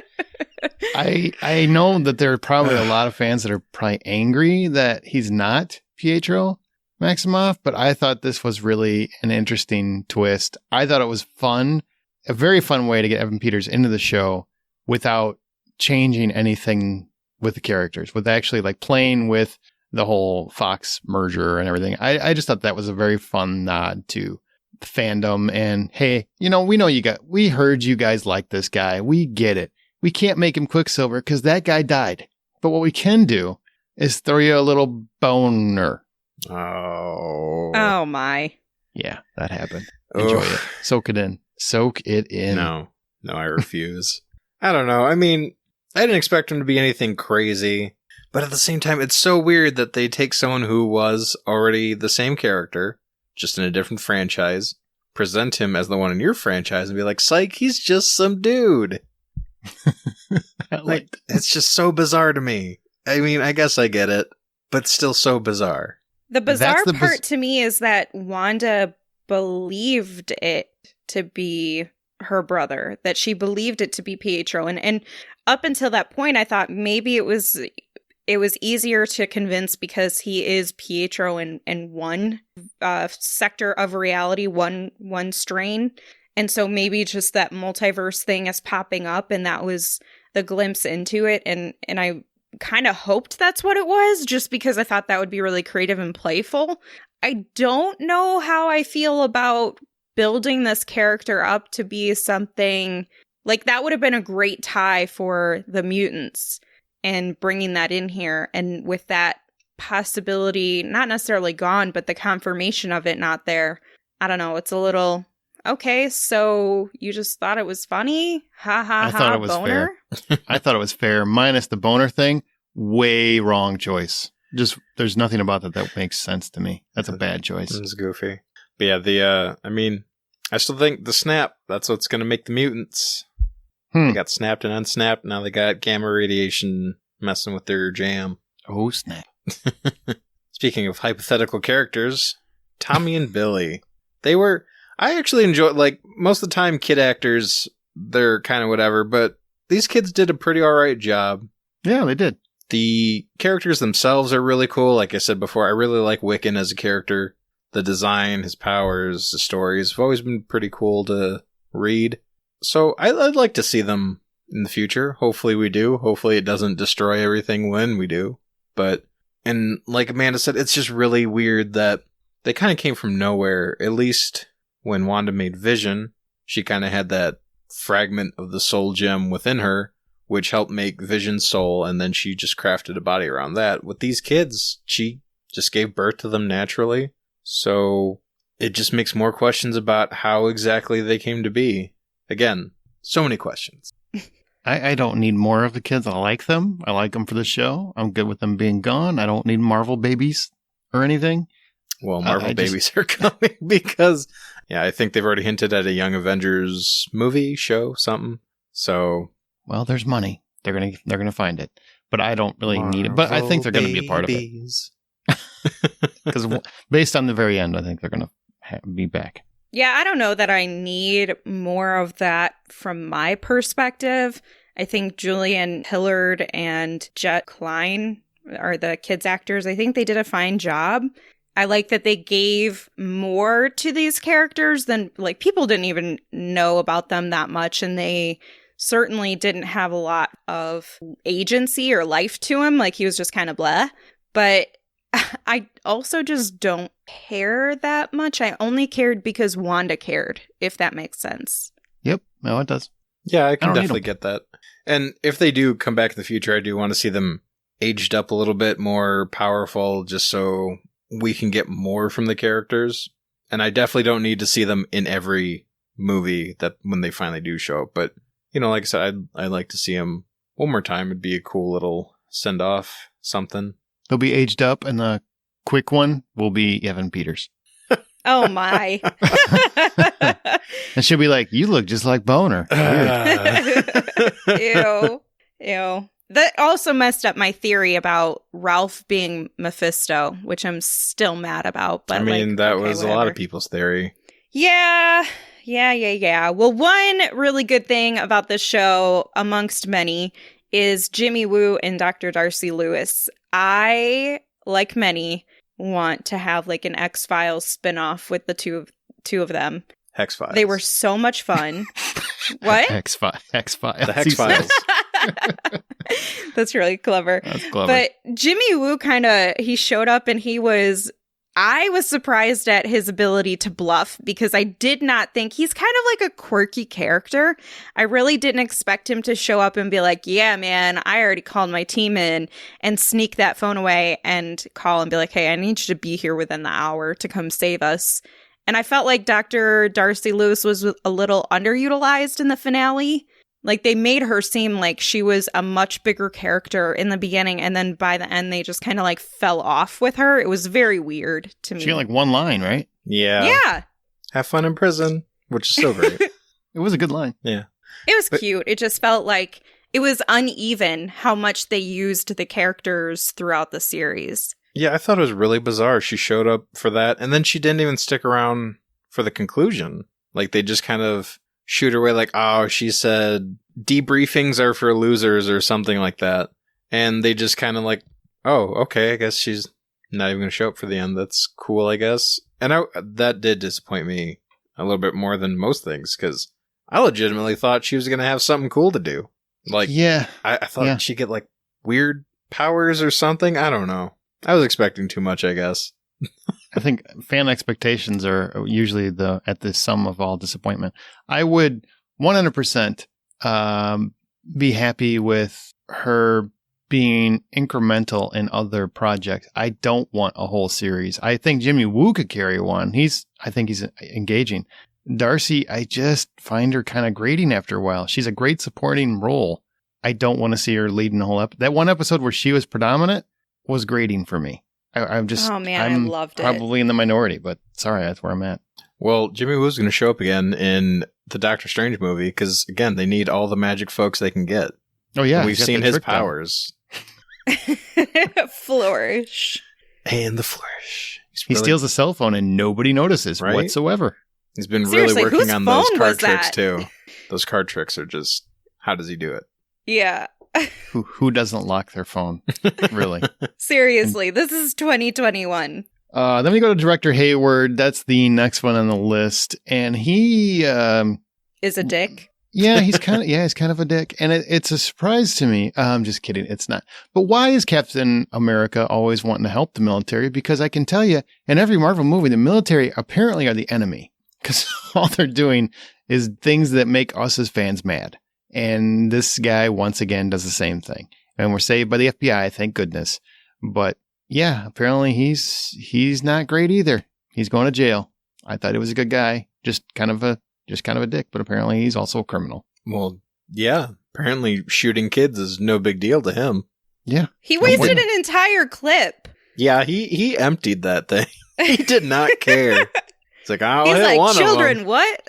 I know that there are probably a lot of fans that are probably angry that he's not Pietro Maximoff, but I thought this was really an interesting twist. I thought it was fun, a very fun way to get Evan Peters into the show without changing anything with the characters, with actually we with the whole Fox merger and everything. I just thought that was a very fun nod to the fandom. And hey, we heard you guys like this guy. We get it. We can't make him Quicksilver because that guy died. But what we can do is throw you a little boner. Oh my. Yeah, that happened. Enjoy it. Soak it in. Soak it in. No, I refuse. I don't know. I mean, I didn't expect him to be anything crazy, but at the same time, it's so weird that they take someone who was already the same character, just in a different franchise, present him as the one in your franchise, and be like, psych, he's just some dude. It's just so bizarre to me. I mean, I guess I get it, but still so bizarre. The bizarre part to me is that Wanda believed it to be her brother, that she believed it to be Pietro. And up until that point, I thought maybe it was easier to convince because he is Pietro in one sector of reality, one strain. And so maybe just that multiverse thing is popping up, and that was the glimpse into it. And I kind of hoped that's what it was, just because I thought that would be really creative and playful. I don't know how I feel about building this character up to be something like that. Would have been a great tie for the mutants. and bringing that in here. And with that possibility, not necessarily gone, but the confirmation of it not there, I don't know. It's a little, okay, so you just thought it was funny? Ha ha ha, I thought it was boner? fair. I thought it was fair, minus the boner thing. Way wrong choice. Just, there's nothing about that makes sense to me. That's a bad choice. It's goofy. But yeah, I still think the snap, that's what's going to make the mutants. They got snapped and unsnapped. Now they got gamma radiation messing with their jam. Oh, snap. Speaking of hypothetical characters, Tommy and Billy. I actually enjoy, like, most of the time kid actors, they're kind of whatever, but these kids did a pretty alright job. Yeah, they did. The characters themselves are really cool. Like I said before, I really like Wiccan as a character. The design, his powers, the stories have always been pretty cool to read. So I'd like to see them in the future. Hopefully we do. Hopefully it doesn't destroy everything when we do. But, and like Amanda said, it's just really weird that they kind of came from nowhere. At least when Wanda made Vision, she kind of had that fragment of the soul gem within her, which helped make Vision's soul, and then she just crafted a body around that. With these kids, she just gave birth to them naturally. So it just makes more questions about how exactly they came to be. Again, so many questions. I don't need more of the kids. I like them. I like them for the show. I'm good with them being gone. I don't need Marvel babies or anything. Well, Marvel babies are coming because, yeah, I think they've already hinted at a Young Avengers movie, show, something. So, well, there's money. They're gonna find it, but I don't really need it. But I think they're going to be a part of it because based on the very end, I think they're going to be back. Yeah, I don't know that I need more of that from my perspective. I think Julian Hillard and Jet Klein are the kids actors. I think they did a fine job. I like that they gave more to these characters than, like, people didn't even know about them that much, and they certainly didn't have a lot of agency or life to him. Like, he was just kind of blah. But I also just don't care that much. I only cared because Wanda cared, if that makes sense. Yep. No, it does. Yeah, I can definitely get that. And if they do come back in the future, I do want to see them aged up a little bit, more powerful, just so we can get more from the characters. And I definitely don't need to see them in every movie that when they finally do show up. But, you know, like I said, I'd like to see them one more time. It'd be a cool little send-off, something. They'll be aged up, and the quick one will be Evan Peters. Oh, my. And she'll be like, you look just like Boner. Ew. Ew. That also messed up my theory about Ralph being Mephisto, which I'm still mad about. But I mean, like, that okay, was whatever. a lot of people's theory. Yeah. Well, one really good thing about this show, amongst many, is Jimmy Woo and Dr. Darcy Lewis. I, like many, want to have like an X-Files spinoff with the two of them. Hex-Files. They were so much fun. What? X-Files. The Hex-Files. That's really clever. That's clever. But Jimmy Woo he showed up and I was surprised at his ability to bluff because I did not think he's kind of like a quirky character. I really didn't expect him to show up and be like, yeah, man, I already called my team in, and sneak that phone away and call and be like, hey, I need you to be here within the hour to come save us. And I felt like Dr. Darcy Lewis was a little underutilized in the finale. Like, they made her seem like she was a much bigger character in the beginning, and then by the end, they just kind of, like, fell off with her. It was very weird to me. She got, like, one line, right? Yeah. Yeah. Have fun in prison, which is so great. It was a good line. Yeah. It was cute. It just felt like it was uneven how much they used the characters throughout the series. Yeah, I thought it was really bizarre. She showed up for that, and then she didn't even stick around for the conclusion. Like, they just kind of shoot her away like, oh, she said debriefings are for losers or something like that. And they just kind of like, oh, okay, I guess she's not even going to show up for the end. That's cool, I guess. And that did disappoint me a little bit more than most things, because I legitimately thought she was going to have something cool to do. Like, yeah, I thought she'd get like weird powers or something. I don't know. I was expecting too much, I guess. I think fan expectations are usually at the sum of all disappointment. I would 100% be happy with her being incremental in other projects. I don't want a whole series. I think Jimmy Woo could carry one. I think he's engaging. Darcy, I just find her kind of grating after a while. She's a great supporting role. I don't want to see her leading the whole episode. That one episode where she was predominant was grating for me. I'm I loved it. Probably in the minority, but sorry, that's where I'm at. Well, Jimmy Woo's going to show up again in the Doctor Strange movie because, again, they need all the magic folks they can get. Oh, yeah. And we've seen his powers. Flourish. And the flourish. He steals a cell phone and nobody notices whatsoever. He's been Seriously, really working on those card tricks, that? too. Those card tricks are just, how does he do it? Yeah. Who doesn't lock their phone? Really? Seriously, this is 2021. Then we go to Director Hayward. That's the next one on the list. And he... is a dick. Yeah, he's kind of a dick. And it's a surprise to me. I'm just kidding. It's not. But why is Captain America always wanting to help the military? Because I can tell you, in every Marvel movie, the military apparently are the enemy. Because all they're doing is things that make us as fans mad. And this guy, once again, does the same thing. And we're saved by the FBI, thank goodness. But yeah, apparently he's not great either. He's going to jail. I thought he was a good guy. Just kind of a dick, but apparently he's also a criminal. Well, yeah. Apparently shooting kids is no big deal to him. Yeah. He wasted an entire clip. Yeah, he emptied that thing. He did not care. It's like, I'll He's hit like, one children, of them. what?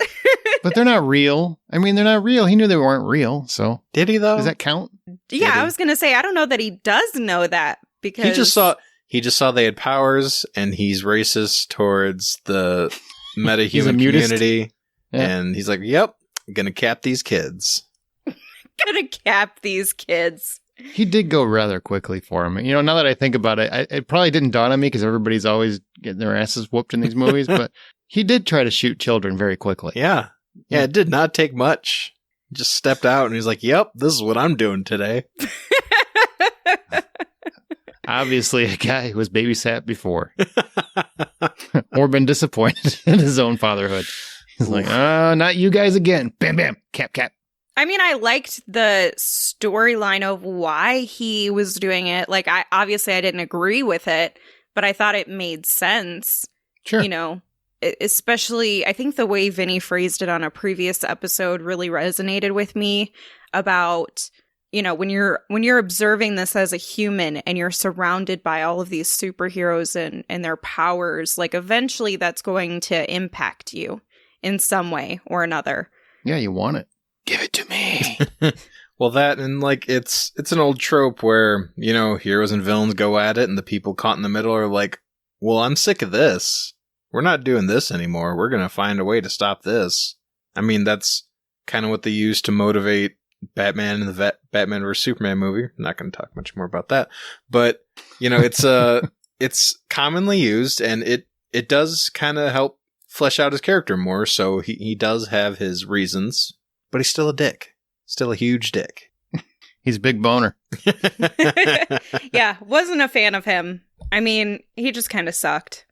But they're not real. I mean, they're not real. He knew they weren't real, so. Did he, though? Does that count? Yeah, I was going to say, I don't know that he does know that because... He just saw they had powers, and he's racist towards the metahuman community. Yeah. And he's like, yep, I'm going to cap these kids. Gonna cap these kids. He did go rather quickly for him. You know, now that I think about it, it probably didn't dawn on me because everybody's always getting their asses whooped in these movies, but he did try to shoot children very quickly. Yeah. Yeah, it did not take much. He just stepped out and he's like, yep, this is what I'm doing today. Obviously a guy who was babysat before. Or been disappointed in his own fatherhood. He's like, not you guys again. Bam, bam, cap, cap. I mean, I liked the storyline of why he was doing it. Like, I didn't agree with it, but I thought it made sense. Sure. You know, especially, I think the way Vinny phrased it on a previous episode really resonated with me about, you know, when you're observing this as a human and you're surrounded by all of these superheroes and their powers, like, eventually that's going to impact you in some way or another. Yeah, you want it. Give it to me. Well, that and like it's an old trope where, you know, heroes and villains go at it and the people caught in the middle are like, well, I'm sick of this. We're not doing this anymore. We're going to find a way to stop this. I mean, that's kind of what they use to motivate Batman in the Batman vs. Superman movie. I'm not going to talk much more about that. But, you know, it's commonly used and it does kind of help flesh out his character more. So he does have his reasons. But he's still a dick. Still a huge dick. He's a big boner. Yeah, wasn't a fan of him. I mean, he just kind of sucked.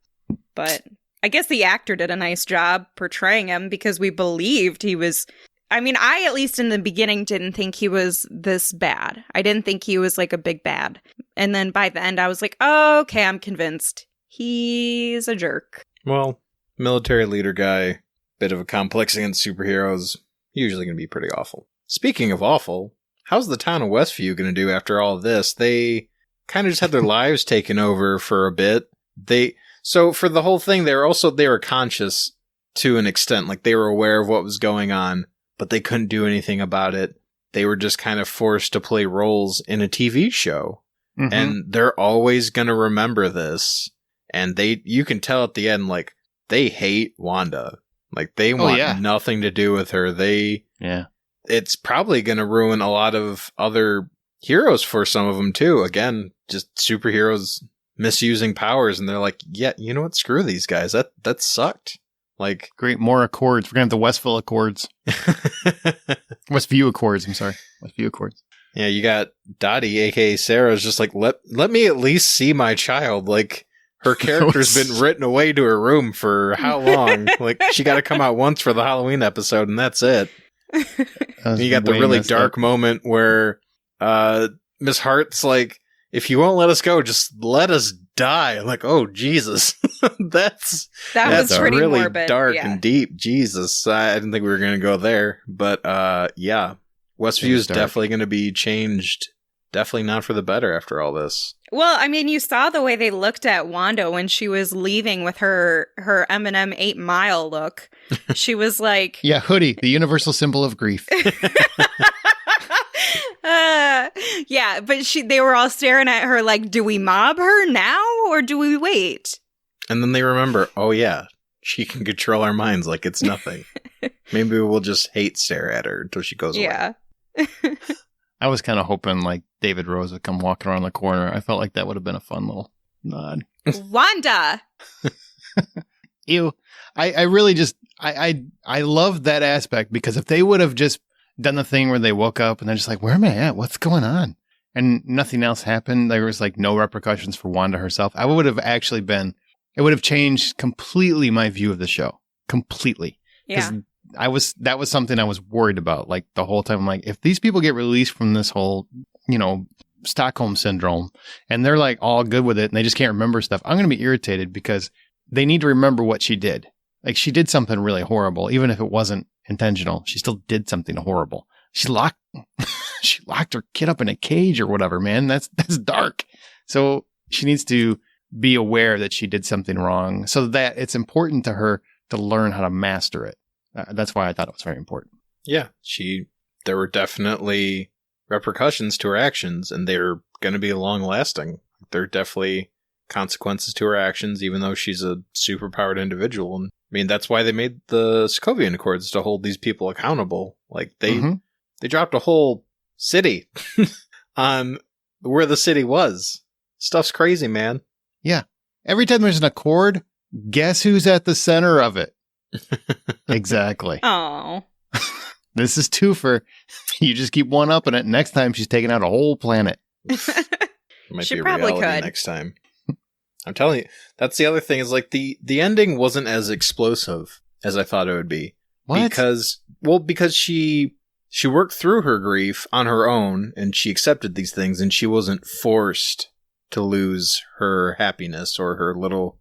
But I guess the actor did a nice job portraying him because we believed he was... I mean, I, at least in the beginning, didn't think he was this bad. I didn't think he was like a big bad. And then by the end, I was like, oh, okay, I'm convinced. He's a jerk. Well, military leader guy, bit of a complex against superheroes... usually going to be pretty awful. Speaking of awful, how's the town of Westview going to do after all of this? They kind of just had their lives taken over for a bit. So for the whole thing, they were conscious to an extent. Like they were aware of what was going on, but they couldn't do anything about it. They were just kind of forced to play roles in a TV show. Mm-hmm. And they're always going to remember this. And you can tell at the end, like, they hate Wanda. Like, they want nothing to do with her. It's probably going to ruin a lot of other heroes for some of them, too. Again, just superheroes misusing powers. And they're like, yeah, you know what? Screw these guys. That sucked. Like, great. More Accords. We're going to have the Westville Accords. Westview Accords. I'm sorry. Westview Accords. Yeah, you got Dottie, a.k.a. Sarah's just like, let me at least see my child. Like, her character's been written away to her room for how long? Like, she got to come out once for the Halloween episode, and that's it. You got the really dark moment where Mr. Miss Hart's like, if you won't let us go, just let us die. I'm like, oh, Jesus. That's was pretty really morbid. dark Yeah. and deep. Jesus. I didn't think we were going to go there. But yeah, Westview is definitely going to be changed. Definitely not for the better after all this. Well, I mean, you saw the way they looked at Wanda when she was leaving with her Eminem 8 Mile look. She was like... Yeah, hoodie, the universal symbol of grief. Yeah, but they were all staring at her like, do we mob her now or do we wait? And then they remember, oh yeah, she can control our minds like it's nothing. Maybe we'll just hate stare at her until she goes away. Yeah. I was kind of hoping like David Rose would come walking around the corner. I felt like that would have been a fun little nod. Wanda! Ew. I really just, I love that aspect, because if they would have just done the thing where they woke up and they're just like, where am I at? What's going on? And nothing else happened. There was like no repercussions for Wanda herself. I would have actually been, it would have changed completely my view of the show. Completely. Yeah. That was something I was worried about. Like the whole time, I'm like, if these people get released from this whole, Stockholm syndrome and they're like all good with it and they just can't remember stuff, I'm going to be irritated because they need to remember what she did. Like she did something really horrible, even if it wasn't intentional. She still did something horrible. She locked her kid up in a cage or whatever, man. That's dark. So she needs to be aware that she did something wrong, so that it's important to her to learn how to master it. That's why I thought it was very important. Yeah, there were definitely repercussions to her actions, and they're going to be long lasting. There are definitely consequences to her actions, even though she's a superpowered individual. And I mean, that's why they made the Sokovian Accords, to hold these people accountable. Like they dropped a whole city on where the city was. Stuff's crazy, man. Yeah. Every time there's an accord, guess who's at the center of it? Exactly. Oh. This is twofer. You just keep one up in it. Next time she's taking out a whole planet. Might She be a probably reality could. next time. I'm telling you, that's the other thing, is like the ending wasn't as explosive as I thought it would be. What? Because she worked through her grief on her own, and she accepted these things, and she wasn't forced to lose her happiness or her little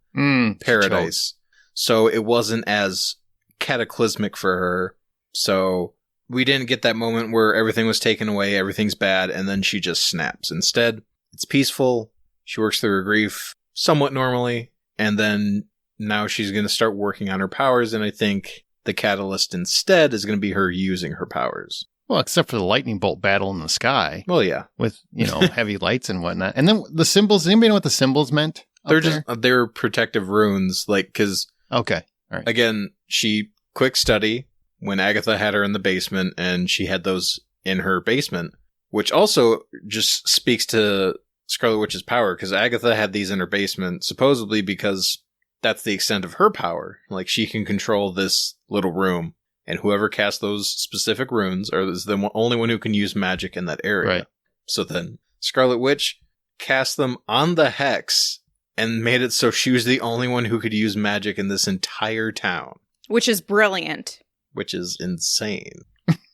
paradise. So it wasn't as cataclysmic for her. So we didn't get that moment where everything was taken away, everything's bad, and then she just snaps. Instead, it's peaceful. She works through her grief somewhat normally, and then now she's going to start working on her powers, and I think the catalyst instead is going to be her using her powers. Well, except for the lightning bolt battle in the sky. Well, yeah. With, heavy lights and whatnot. And then the symbols, anybody know what the symbols meant? They're protective runes, like, because... Okay. All right. Again, she quick study when Agatha had her in the basement, and she had those in her basement, which also just speaks to Scarlet Witch's power, because Agatha had these in her basement, supposedly because that's the extent of her power. Like, she can control this little room, and whoever casts those specific runes is the only one who can use magic in that area. Right. So then Scarlet Witch cast them on the Hex and made it so she was the only one who could use magic in this entire town. Which is brilliant. Which is insane.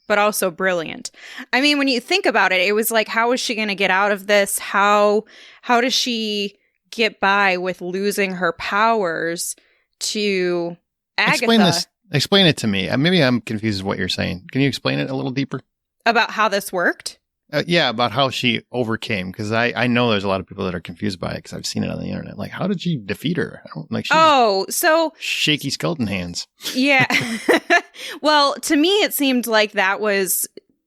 But also brilliant. I mean, when you think about it, it was like, how is she going to get out of this? How does she get by with losing her powers to Agatha? Explain it to me. Maybe I'm confused with what you're saying. Can you explain it a little deeper? About how this worked? Yeah, about how she overcame, because I know there's a lot of people that are confused by it, because I've seen it on the internet. Like, how did she defeat her? So shaky skeleton hands. Yeah. Well, to me, it seemed like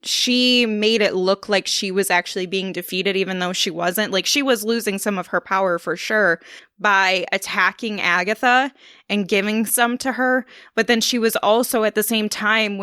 she made it look like she was actually being defeated, even though she wasn't. Like, she was losing some of her power for sure by attacking Agatha and giving some to her. But then she was also, at the same time,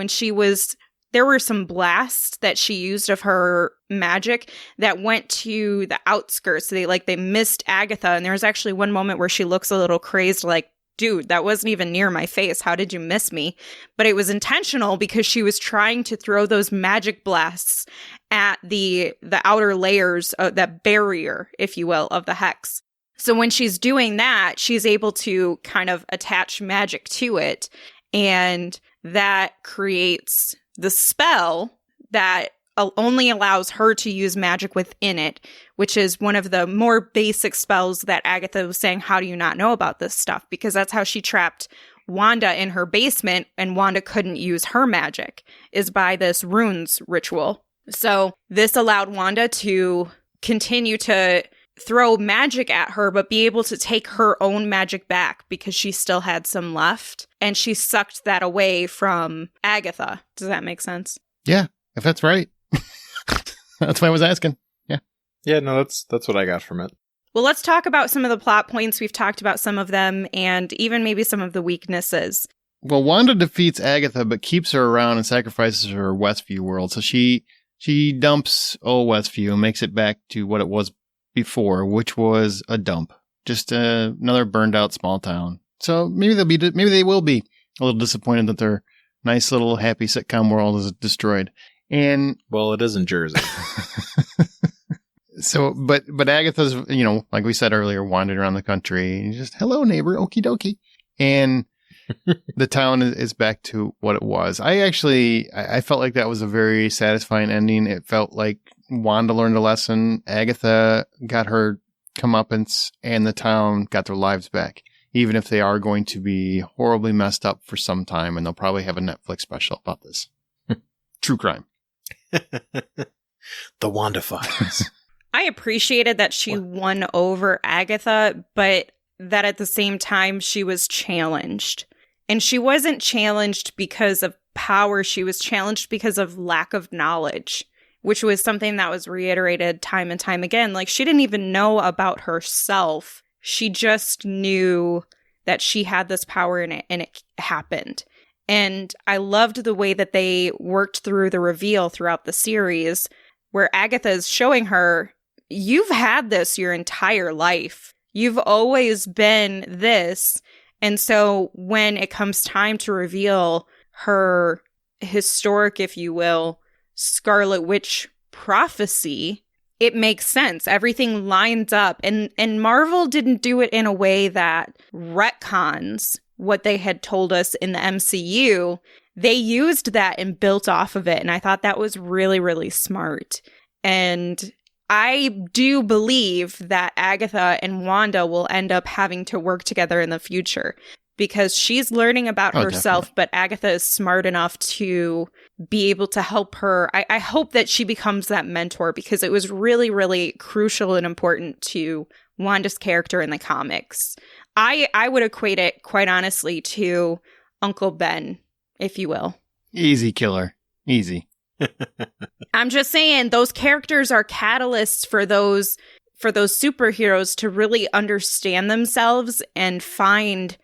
there were some blasts that she used of her magic that went to the outskirts. They missed Agatha. And there was actually one moment where she looks a little crazed, like, dude, that wasn't even near my face. How did you miss me? But it was intentional, because she was trying to throw those magic blasts at the outer layers of that barrier, if you will, of the Hex. So when she's doing that, she's able to kind of attach magic to it. And that creates the spell that only allows her to use magic within it, which is one of the more basic spells that Agatha was saying, how do you not know about this stuff? Because that's how she trapped Wanda in her basement, and Wanda couldn't use her magic, is by this runes ritual. So this allowed Wanda to continue to throw magic at her, but be able to take her own magic back because she still had some left. And she sucked that away from Agatha. Does that make sense? Yeah, if that's right. That's why I was asking. Yeah. Yeah, no, that's what I got from it. Well, let's talk about some of the plot points. We've talked about some of them and even maybe some of the weaknesses. Well, Wanda defeats Agatha, but keeps her around and sacrifices her Westview world. So she dumps old Westview and makes it back to what it was before, which was a dump. Just another burned out small town. So maybe they will be a little disappointed that their nice little happy sitcom world is destroyed. And well, it is in Jersey. So, but Agatha's, like we said earlier, wandered around the country and just, hello, neighbor, okie dokie. And the town is back to what it was. I felt like that was a very satisfying ending. It felt like Wanda learned a lesson. Agatha got her comeuppance, and the town got their lives back, even if they are going to be horribly messed up for some time, and they'll probably have a Netflix special about this. True crime. The Wanda Files. I appreciated that she won over Agatha, but that at the same time she was challenged. And she wasn't challenged because of power. She was challenged because of lack of knowledge, which was something that was reiterated time and time again. Like, she didn't even know about herself. She just knew that she had this power in it, and it happened. And I loved the way that they worked through the reveal throughout the series, where Agatha is showing her, you've had this your entire life. You've always been this. And so when it comes time to reveal her historic, if you will, Scarlet Witch prophecy, it makes sense. Everything lines up. And Marvel didn't do it in a way that retcons what they had told us in the MCU. They used that and built off of it. And I thought that was really, really smart. And I do believe that Agatha and Wanda will end up having to work together in the future, because she's learning about herself, definitely. But Agatha is smart enough to be able to help her. I hope that she becomes that mentor, because it was really, really crucial and important to Wanda's character in the comics. I would equate it, quite honestly, to Uncle Ben, if you will. Easy killer. Easy. I'm just saying, those characters are catalysts for those superheroes to really understand themselves and find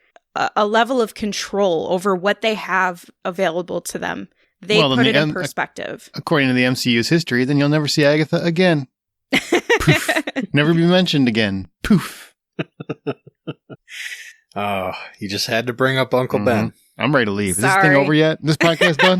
a level of control over what they have available to them. They put it in perspective. According to the MCU's history, then you'll never see Agatha again. Poof. Never be mentioned again. Poof. Oh, you just had to bring up Uncle Ben. I'm ready to leave. Sorry. Is this thing over yet? This podcast done?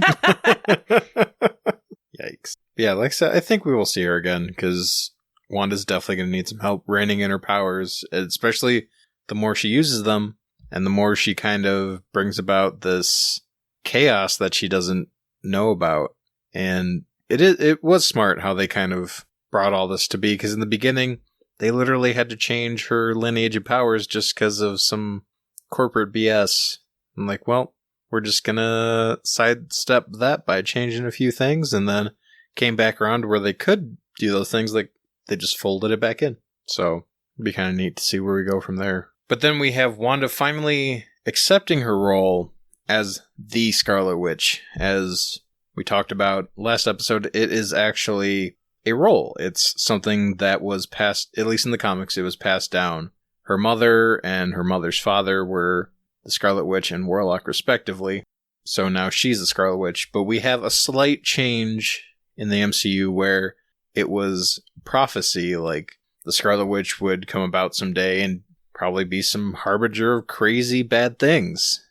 Yikes. Yeah, like I said, I think we will see her again, because Wanda's definitely going to need some help reining in her powers, especially the more she uses them and the more she kind of brings about this chaos that she doesn't know about. And it was smart how they kind of brought all this to be, because in the beginning, they literally had to change her lineage of powers just because of some corporate BS. I'm like, well, we're just going to sidestep that by changing a few things, and then came back around to where they could do those things. Like, they just folded it back in. So it'd be kind of neat to see where we go from there. But then we have Wanda finally accepting her role as the Scarlet Witch. As we talked about last episode, it is actually a role. It's something that was passed, at least in the comics, it was passed down. Her mother and her mother's father were the Scarlet Witch and Warlock, respectively. So now she's the Scarlet Witch. But we have a slight change in the MCU where it was prophecy, like the Scarlet Witch would come about someday and probably be some harbinger of crazy bad things.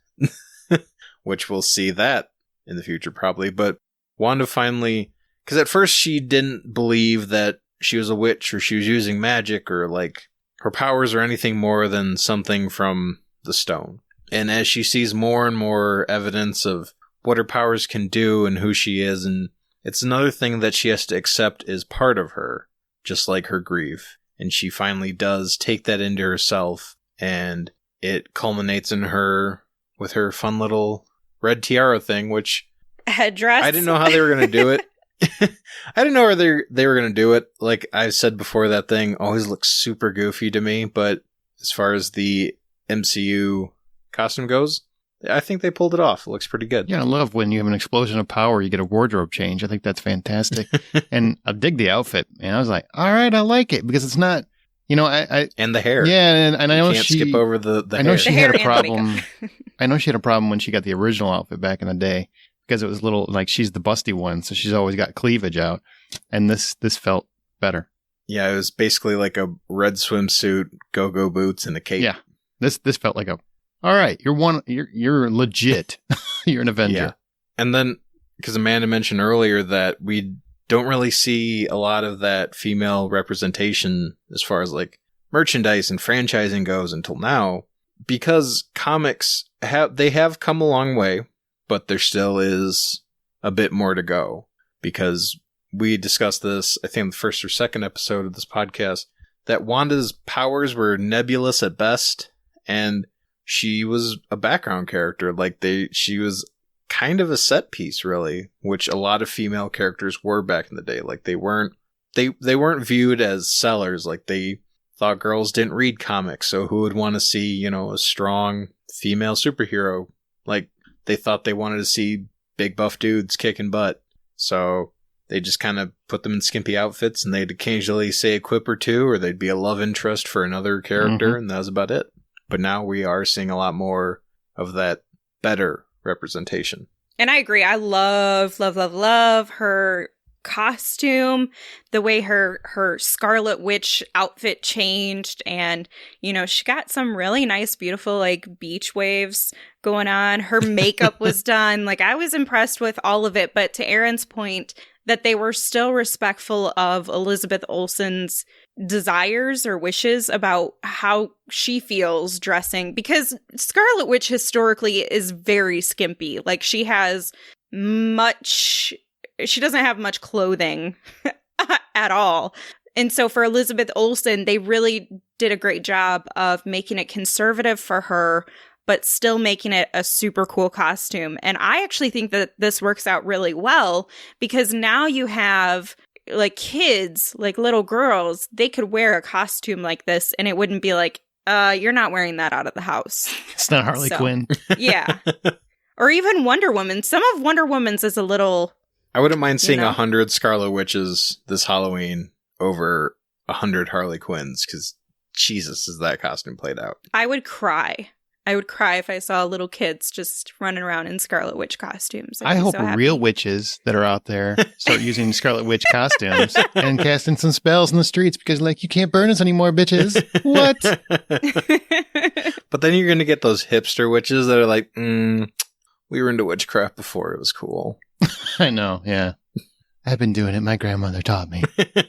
Which we'll see that in the future, probably. But Wanda finally... Because at first she didn't believe that she was a witch or she was using magic or like her powers or anything more than something from the stone. And as she sees more and more evidence of what her powers can do and who she is and it's another thing that she has to accept is part of her, just like her grief. And she finally does take that into herself, and it culminates in her with her fun little red tiara thing, which headdress. I didn't know how they were going to do it. I didn't know whether they were going to do it. Like I said before, that thing always looks super goofy to me, but as far as the MCU costume goes, I think they pulled it off. It looks pretty good. Yeah, I love when you have an explosion of power, you get a wardrobe change. I think that's fantastic. And I dig the outfit. And I was like, all right, I like it because it's not, I and the hair. Yeah, and I know can't skip over the I know hair. she had a problem. I know she had a problem when she got the original outfit back in the day because it was little, like she's the busty one, so she's always got cleavage out. And this felt better. Yeah, it was basically like a red swimsuit, go-go boots, and a cape. Yeah, this felt like all right, you're legit. You're an Avenger. Yeah. And then, because Amanda mentioned earlier that we don't really see a lot of that female representation as far as like merchandise and franchising goes until now, because comics have come a long way, but there still is a bit more to go. Because we discussed this, I think, in the first or second episode of this podcast, that Wanda's powers were nebulous at best, and she was a background character. Like she was kind of a set piece, really, which a lot of female characters were back in the day. Like they weren't viewed as sellers. Like they thought girls didn't read comics, so who would want to see, a strong female superhero? Like they thought they wanted to see big buff dudes kicking butt. So they just kind of put them in skimpy outfits, and they'd occasionally say a quip or two, or they'd be a love interest for another character, and that was about it. But now we are seeing a lot more of that better representation. And I agree. I love her costume, the way her Scarlet Witch outfit changed. And, she got some really nice, beautiful, like, beach waves going on. Her makeup was done. Like, I was impressed with all of it. But to Aaron's point, that they were still respectful of Elizabeth Olsen's desires or wishes about how she feels dressing, because Scarlet Witch historically is very skimpy. Like she doesn't have much clothing at all. And so for Elizabeth Olsen, they really did a great job of making it conservative for her, but still making it a super cool costume. And I actually think that this works out really well, because now you have like kids, like little girls, they could wear a costume like this and it wouldn't be like, you're not wearing that out of the house. It's not Harley Quinn. Yeah. Or even Wonder Woman. Some of Wonder Woman's is a little... I wouldn't mind seeing 100 Scarlet Witches this Halloween over 100 Harley Quinns, because Jesus, is that costume played out. I would cry. I would cry if I saw little kids just running around in Scarlet Witch costumes. I hope real witches that are out there start using Scarlet Witch costumes and casting some spells in the streets, because, like, you can't burn us anymore, bitches. What? But then you're going to get those hipster witches that are like, we were into witchcraft before it was cool. I know, yeah. I've been doing it. My grandmother taught me.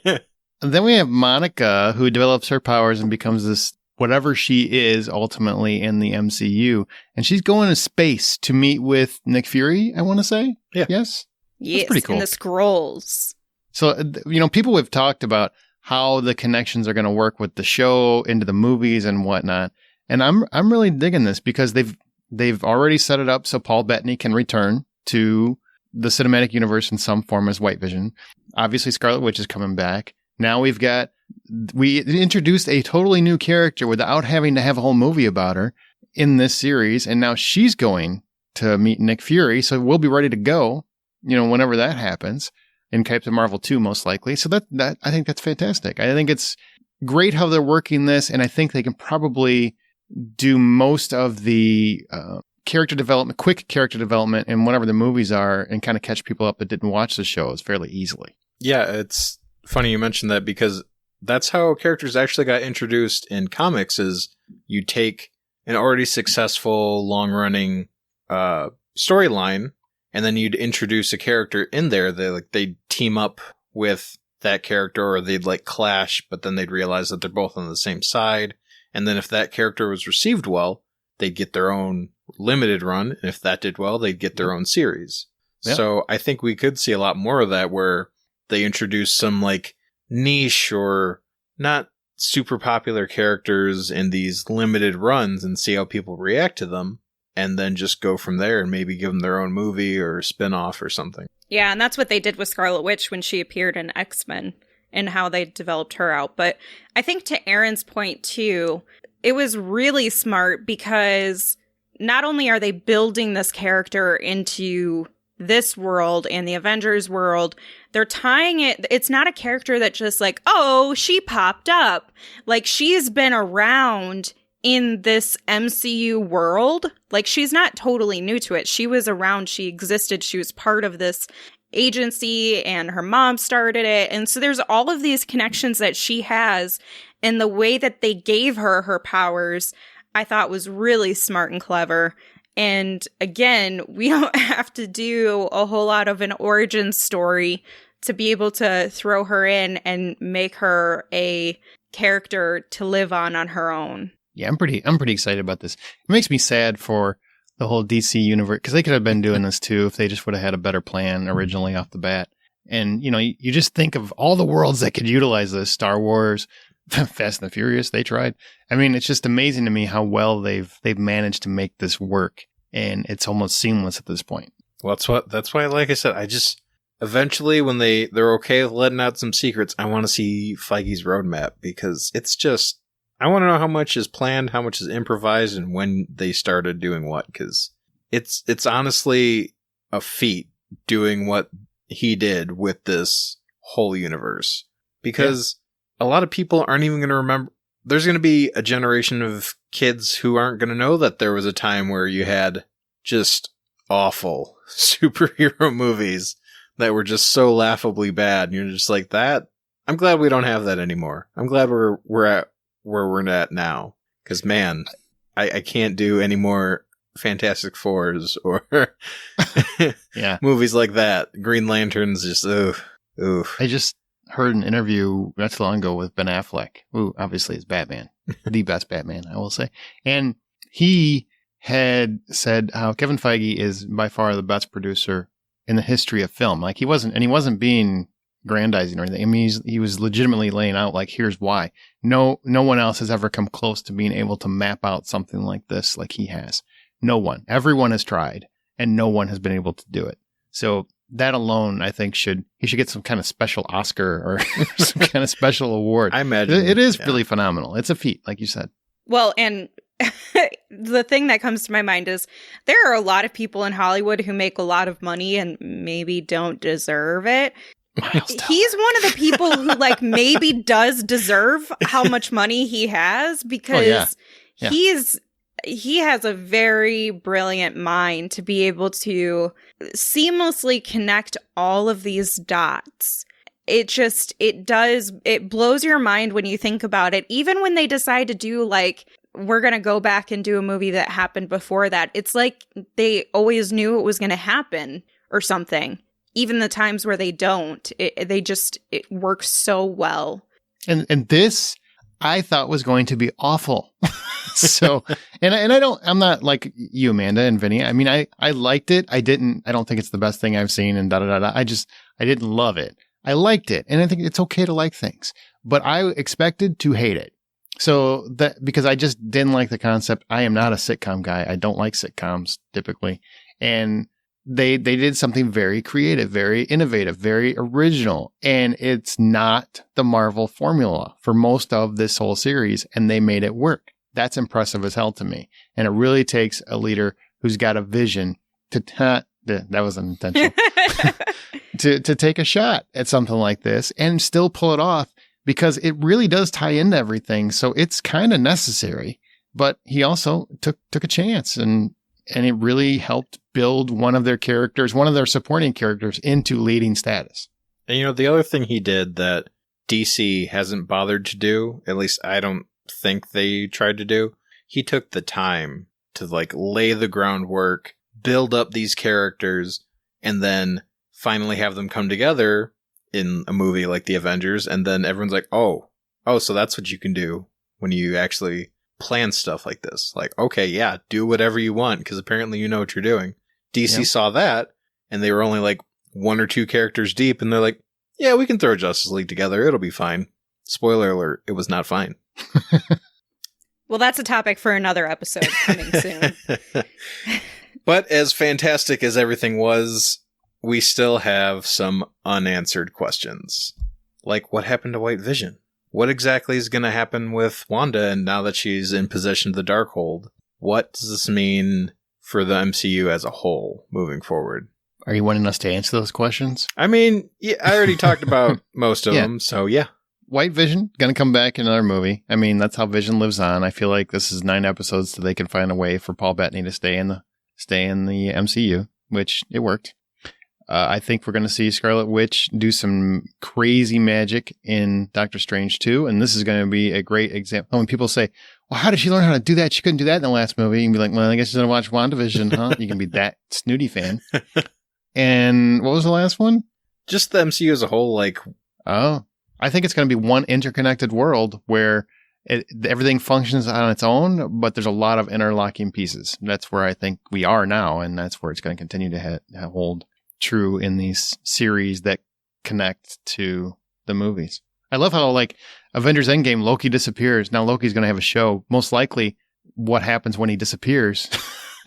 And then we have Monica, who develops her powers and becomes this whatever she is ultimately in the MCU. And she's going to space to meet with Nick Fury, I want to say. Yeah. Yes? Yes, that's pretty cool. And the Skrulls. So, people have talked about how the connections are going to work with the show into the movies and whatnot. And I'm really digging this, because they've already set it up so Paul Bettany can return to the cinematic universe in some form as White Vision. Obviously, Scarlet Witch is coming back. Now we introduced a totally new character without having to have a whole movie about her in this series. And now she's going to meet Nick Fury. So we'll be ready to go, whenever that happens, in Captain Marvel 2, most likely. So that I think that's fantastic. I think it's great how they're working this. And I think they can probably do most of the, quick character development in whatever the movies are, and kind of catch people up that didn't watch the shows fairly easily. Yeah, it's funny you mentioned that, because that's how characters actually got introduced in comics. Is you take an already successful long-running storyline, and then you'd introduce a character in there. They'd team up with that character, or they'd clash, but then they'd realize that they're both on the same side. And then if that character was received well, they'd get their own limited run, and if that did well, they'd get their own series. Yeah. So I think we could see a lot more of that where they introduce some like niche or not super popular characters in these limited runs and see how people react to them. And then just go from there and maybe give them their own movie or spin-off or something. Yeah, and that's what they did with Scarlet Witch when she appeared in X-Men and how they developed her out. But I think to Aaron's point, too, it was really smart because not only are they building this character into this world and the Avengers world, they're tying it. It's not a character that just like, oh, she popped up. Like, she's been around in this MCU world. Like, she's not totally new to it. She was around, she existed, she was part of this agency, and her mom started it. And so there's all of these connections that she has, and the way that they gave her her powers, I thought was really smart and clever. And again, we don't have to do a whole lot of an origin story to be able to throw her in and make her a character to live on her own. Yeah, I'm pretty excited about this. It makes me sad for the whole DC universe, because they could have been doing this too if they just would have had a better plan originally off the bat. And, you know, you just think of all the worlds that could utilize this. Star Wars, Fast and the Furious, they tried. I mean, it's just amazing to me how well they've managed to make this work. And it's almost seamless at this point. Well, that's why, like I said, I just, eventually when they're okay with letting out some secrets, I want to see Feige's roadmap, because it's just, I want to know how much is planned, how much is improvised, and when they started doing what, because it's honestly a feat doing what he did with this whole universe. Because a lot of people aren't even going to remember. There's going to be a generation of kids who aren't going to know that there was a time where you had just awful superhero movies that were just so laughably bad. And you're just like, that. I'm glad we don't have that anymore. I'm glad we're at where we're at now. Because, man, I can't do any more Fantastic Fours or movies like that. Green Lanterns, just, oof. I just heard an interview not too long ago with Ben Affleck, who obviously is Batman, the best Batman, I will say. And he had said how Kevin Feige is by far the best producer in the history of film. Like, he wasn't being grandizing or anything. I mean, he was legitimately laying out, like, here's why. No one else has ever come close to being able to map out something like this, like he has. No one. Everyone has tried, and no one has been able to do it. So that alone, I think, he should get some kind of special Oscar or some kind of special award. I imagine it is really phenomenal. It's a feat, like you said. Well, and the thing that comes to my mind is there are a lot of people in Hollywood who make a lot of money and maybe don't deserve it. He's one of the people who, like, maybe does deserve how much money he has, because he has a very brilliant mind to be able to seamlessly connect all of these dots. It blows your mind when you think about it. Even when they decide to do, like, we're going to go back and do a movie that happened before that, it's like they always knew it was going to happen or something. Even the times where they don't, it works so well. And this, I thought, was going to be awful. So, I'm not like you, Amanda and Vinny. I mean, I liked it. I don't think it's the best thing I've seen, and I didn't love it. I liked it. And I think it's okay to like things, but I expected to hate it. So because I just didn't like the concept. I am not a sitcom guy. I don't like sitcoms typically. And they did something very creative, very innovative, very original. And it's not the Marvel formula for most of this whole series. And they made it work. That's impressive as hell to me. And it really takes a leader who's got a vision that was unintentional, to take a shot at something like this and still pull it off, because it really does tie into everything. So it's kind of necessary, but he also took a chance, and it really helped build one of their supporting characters into leading status. And, you know, the other thing he did that DC hasn't bothered to do, at least I don't think they tried to do, he took the time to, like, lay the groundwork, build up these characters, and then finally have them come together in a movie like The Avengers, and then everyone's like, oh, so that's what you can do when you actually plan stuff like this. Like, okay, yeah, do whatever you want, because apparently you know what you're doing. DC saw that and they were only like 1 or 2 characters deep, and they're like, yeah, we can throw Justice League together. It'll be fine. Spoiler alert, it was not fine. Well, that's a topic for another episode coming soon. But as fantastic as everything was, we still have some unanswered questions. Like, what happened to White Vision? What exactly is going to happen with Wanda, and now that she's in possession of the Darkhold? What does this mean for the MCU as a whole moving forward? Are you wanting us to answer those questions? I mean, yeah, I already talked about most of them, so yeah. White Vision, going to come back in another movie. I mean, that's how Vision lives on. I feel like this is 9 episodes so they can find a way for Paul Bettany to stay in the MCU, which it worked. I think we're going to see Scarlet Witch do some crazy magic in Doctor Strange 2, and this is going to be a great example. When people say, well, how did she learn how to do that? She couldn't do that in the last movie. You can be like, well, I guess you didn't watch WandaVision, huh? You can be that snooty fan. And what was the last one? Just the MCU as a whole, like... Oh, I think it's going to be one interconnected world where everything functions on its own, but there's a lot of interlocking pieces. That's where I think we are now, and that's where it's going to continue to hold true in these series that connect to the movies. I love how, like, Avengers Endgame, Loki disappears. Now Loki's going to have a show. Most likely, what happens when he disappears?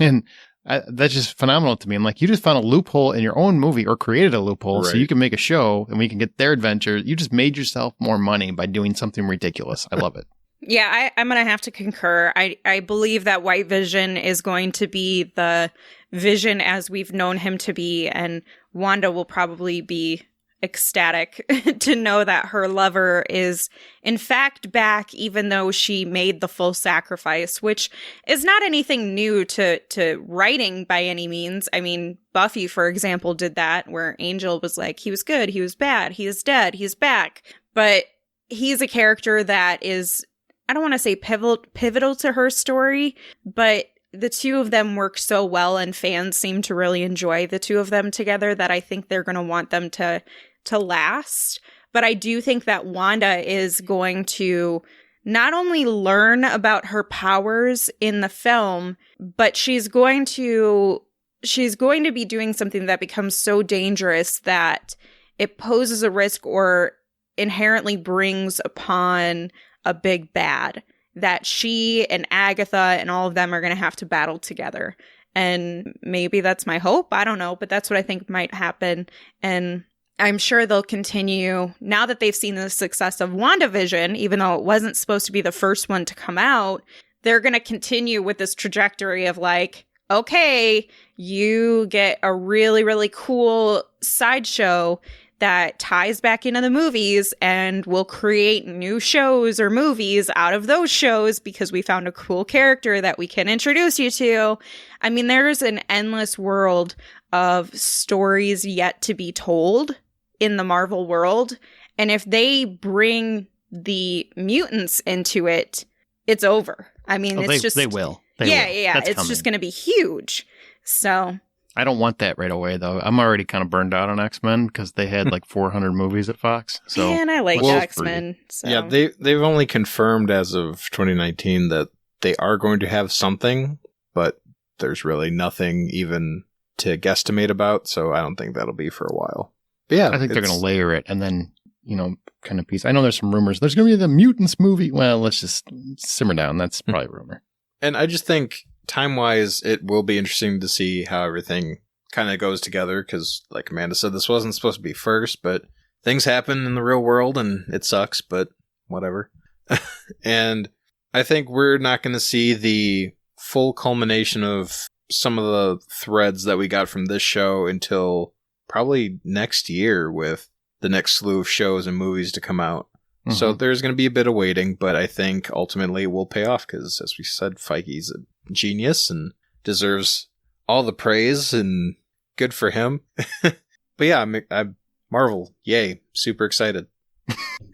And that's just phenomenal to me. I'm like, you just found a loophole in your own movie, or created a loophole, right, so you can make a show and we can get their adventure. You just made yourself more money by doing something ridiculous. I love it. Yeah, I'm going to have to concur. I believe that White Vision is going to be the Vision as we've known him to be, and Wanda will probably be ecstatic to know that her lover is in fact back, even though she made the full sacrifice, which is not anything new to writing by any means. I mean, Buffy, for example, did that, where Angel was like, he was good, he was bad, he is dead, he's back. But he's a character that is, I don't want to say pivotal to her story, but the two of them work so well, and fans seem to really enjoy the two of them together, that I think they're going to want them to last. But I do think that Wanda is going to not only learn about her powers in the film, but she's going to be doing something that becomes so dangerous that it poses a risk or inherently brings upon a big bad that she and Agatha and all of them are going to have to battle together. And maybe that's my hope. I don't know, but that's what I think might happen. And I'm sure they'll continue, now that they've seen the success of WandaVision, even though it wasn't supposed to be the first one to come out, they're going to continue with this trajectory of like, okay, you get a really, really cool sideshow that ties back into the movies, and we'll create new shows or movies out of those shows because we found a cool character that we can introduce you to. I mean, there's an endless world of stories yet to be told in the Marvel world. And if they bring the mutants into it, it's over. I mean, they will. Yeah. That's it's coming. just going to be huge. So I don't want that right away, though. I'm already kind of burned out on X-Men because they had like 400 movies at Fox. So and I like X-Men. So. Yeah, they've only confirmed as of 2019 that they are going to have something, but there's really nothing even to guesstimate about. So I don't think that'll be for a while. But yeah, I think they're going to layer it and then, kind of piece. I know there's some rumors. There's going to be the Mutants movie. Well, let's just simmer down. That's probably a rumor. And I just think time-wise, it will be interesting to see how everything kind of goes together. Because, like Amanda said, this wasn't supposed to be first, but things happen in the real world and it sucks, but whatever. And I think we're not going to see the full culmination of some of the threads that we got from this show until probably next year with the next slew of shows and movies to come out. Mm-hmm. So there's going to be a bit of waiting, but I think ultimately it will pay off because, as we said, Feige's a genius and deserves all the praise, and good for him. But yeah, I'm Marvel, yay, super excited.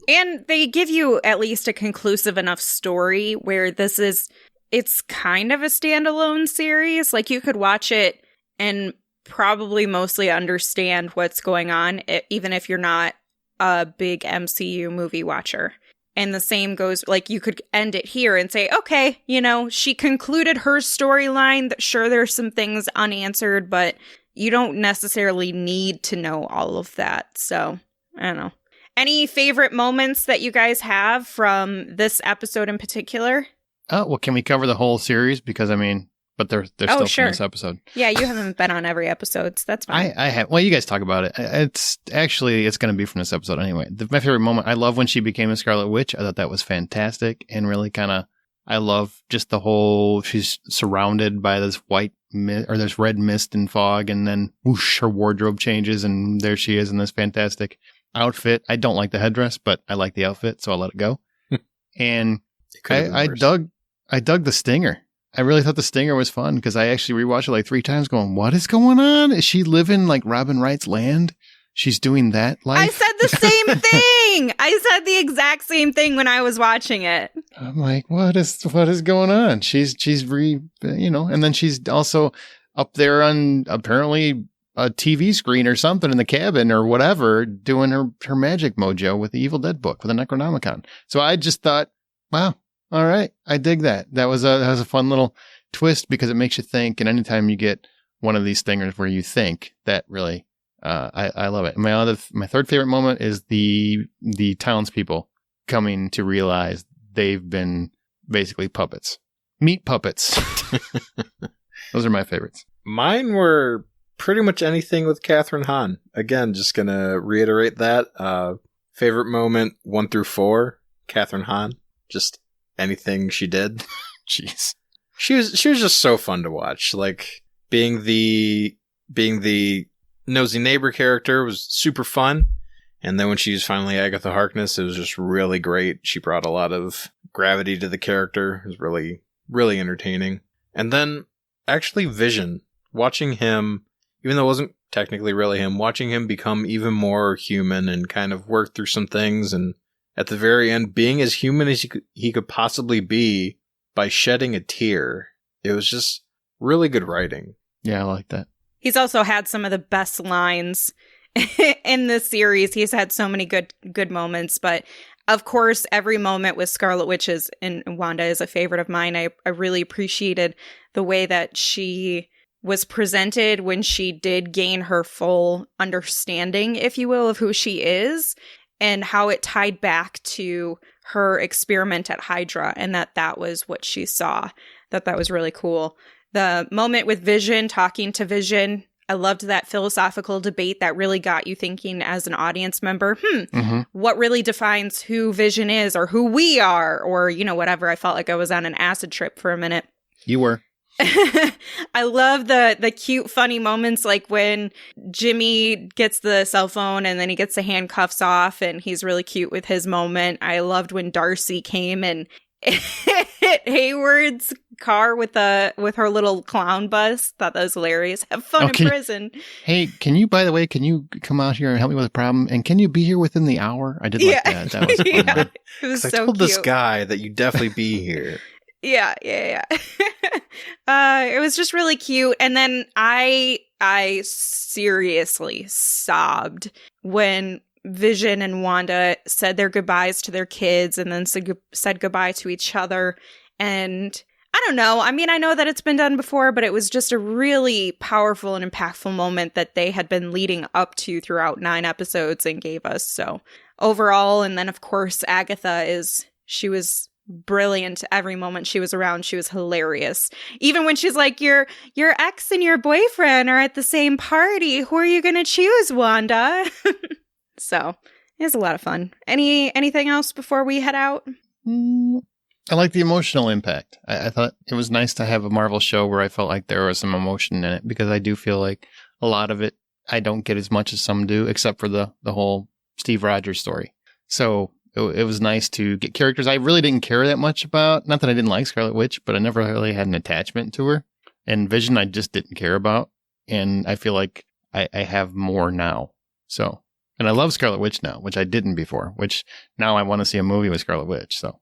And they give you at least a conclusive enough story where it's kind of a standalone series. Like, you could watch it and probably mostly understand what's going on, even if you're not a big MCU movie watcher. And the same goes, like, you could end it here and say, okay, she concluded her storyline. Sure, there's some things unanswered, but, you don't necessarily need to know all of that. So, I don't know. Any favorite moments that you guys have from this episode in particular? Oh, well, can we cover the whole series? Because, I mean, but they're still sure. from this episode. Yeah, you haven't been on every episode, so that's fine. I have. Well, you guys talk about it. It's going to be from this episode anyway. My favorite moment, I love when she became a Scarlet Witch. I thought that was fantastic and really kind of, I love just the whole, she's surrounded by this this red mist and fog, and then whoosh, her wardrobe changes and there she is in this fantastic outfit. I don't like the headdress, but I like the outfit, so I'll let it go. And I dug the stinger. I really thought the stinger was fun because I actually rewatched it like 3 times going, what is going on? Is she living like Robin Wright's land? She's doing that life? I said the same thing. I said the exact same thing when I was watching it. I'm like, what is going on? She's and then she's also up there on apparently a TV screen or something in the cabin or whatever, doing her magic mojo with the Evil Dead book, with the Necronomicon. So I just thought, wow, all right, I dig that. That was a fun little twist because it makes you think. And anytime you get one of these stingers where you think, that really, I love it. My third favorite moment is the townspeople coming to realize they've been basically puppets, meat puppets. Those are my favorites. Mine were pretty much anything with Catherine Hahn. Again, just gonna reiterate that. Favorite moment 1 through 4, Catherine Hahn. Just anything she did. Jeez. She was just so fun to watch. Like being the nosy neighbor character was super fun. And then when she was finally Agatha Harkness, it was just really great. She brought a lot of gravity to the character. It was really, really entertaining. And then actually Vision, watching him, even though it wasn't technically really him, watching him become even more human and kind of work through some things, and at the very end being as human as he could possibly be by shedding a tear. It was just really good writing. Yeah, I like that. He's also had some of the best lines in this series. He's had so many good moments, but of course, every moment with Scarlet Witch and Wanda is a favorite of mine. I really appreciated the way that she was presented when she did gain her full understanding, if you will, of who she is, and how it tied back to her experiment at Hydra, and that was what she saw. That was really cool. The moment with Vision, talking to Vision, I loved that philosophical debate that really got you thinking as an audience member, what really defines who Vision is or who we are, or, whatever. I felt like I was on an acid trip for a minute. You were. I love the cute, funny moments, like when Jimmy gets the cell phone and then he gets the handcuffs off and he's really cute with his moment. I loved when Darcy came and hit Hayward's car with her little clown bus. Thought that was hilarious. Have fun in prison. Hey, can you come out here and help me with a problem? And can you be here within the hour? I did like that. That was fun. Yeah, it was so cute. I told this guy that you'd definitely be here. Yeah. It was just really cute. And then I seriously sobbed when Vision and Wanda said their goodbyes to their kids and then said goodbye to each other. And I don't know. I mean, I know that it's been done before, but it was just a really powerful and impactful moment that they had been leading up to throughout 9 episodes and gave us. So overall, and then of course, Agatha she was brilliant every moment she was around. She was hilarious. Even when she's like, your ex and your boyfriend are at the same party. Who are you going to choose, Wanda? So it was a lot of fun. Anything else before we head out? I like the emotional impact. I thought it was nice to have a Marvel show where I felt like there was some emotion in it, because I do feel like a lot of it I don't get as much as some do, except for the whole Steve Rogers story. So it was nice to get characters I really didn't care that much about. Not that I didn't like Scarlet Witch, but I never really had an attachment to her. And Vision I just didn't care about. And I feel like I have more now. So, and I love Scarlet Witch now, which I didn't before, which now I want to see a movie with Scarlet Witch. So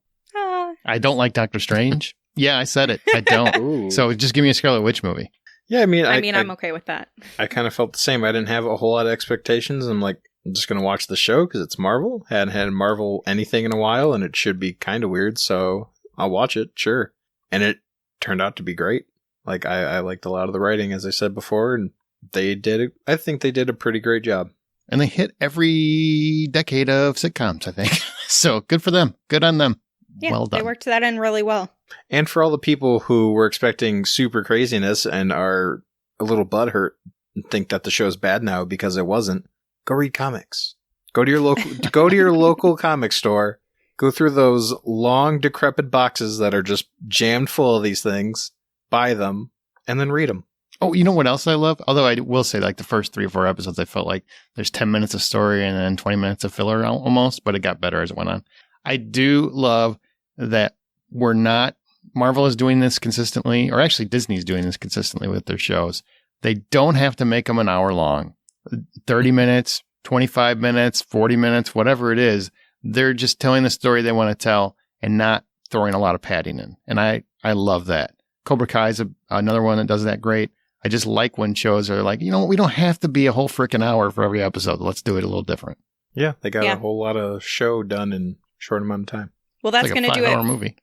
I don't like Doctor Strange. Yeah, I said it. I don't. Ooh. So just give me a Scarlet Witch movie. Yeah, I mean, I'm okay with that. I kind of felt the same. I didn't have a whole lot of expectations. I'm like, I'm just going to watch the show because it's Marvel. Hadn't had Marvel anything in a while, and it should be kind of weird, so I'll watch it, sure. And it turned out to be great. Like, I liked a lot of the writing, as I said before, and They did it. I think they did a pretty great job. And they hit every decade of sitcoms, I think. So good for them. Good on them. Yeah, Well done. they worked that in really well. And for all the people who were expecting super craziness and are a little butthurt and think that the show's bad now because it wasn't, go read comics. Go to your local comic store. Go through those long, decrepit boxes that are just jammed full of these things. Buy them and then read them. Oh, you know what else I love? Although I will say, like, the first 3 or 4 episodes, I felt like there's 10 minutes of story and then 20 minutes of filler almost, but it got better as it went on. I do love that Marvel is doing this consistently, or actually Disney's doing this consistently with their shows. They don't have to make them an hour long. 30 minutes, 25 minutes, 40 minutes, whatever it is. They're just telling the story they want to tell and not throwing a lot of padding in. And I love that. Cobra Kai is another one that does that great. I just like when shows are like, you know what, we don't have to be a whole freaking hour for every episode. Let's do it a little different. Yeah, they got a whole lot of show done in a short amount of time. Well, that's going to do it. 5-hour movie.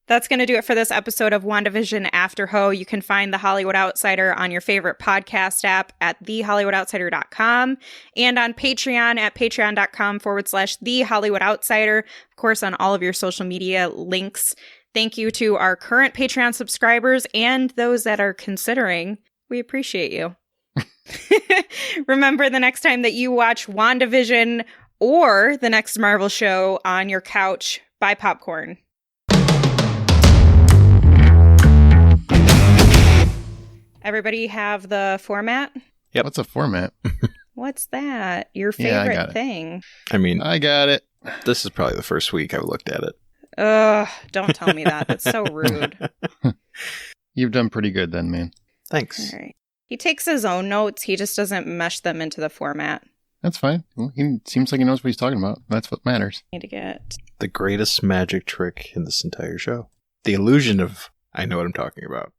That's going to do it for this episode of WandaVision AfterHO. You can find The Hollywood Outsider on your favorite podcast app at thehollywoodoutsiders.com and on Patreon at patreon.com/The Hollywood Outsider. Of course, on all of your social media links. Thank you to our current Patreon subscribers and those that are considering. We appreciate you. Remember, the next time that you watch WandaVision or the next Marvel show on your couch, buy popcorn. Everybody have the format? Yep. What's a format? What's that? Your favorite got it. thing? I mean, I got it. this is probably the first week I've looked at it. Ugh, don't tell me that. That's so rude. You've done pretty good then, man. Thanks. All right. He takes his own notes. He just doesn't mesh them into the format. That's fine. Well, he seems like he knows what he's talking about. That's what matters. Need to get The greatest magic trick in this entire show. The illusion of I know what I'm talking about.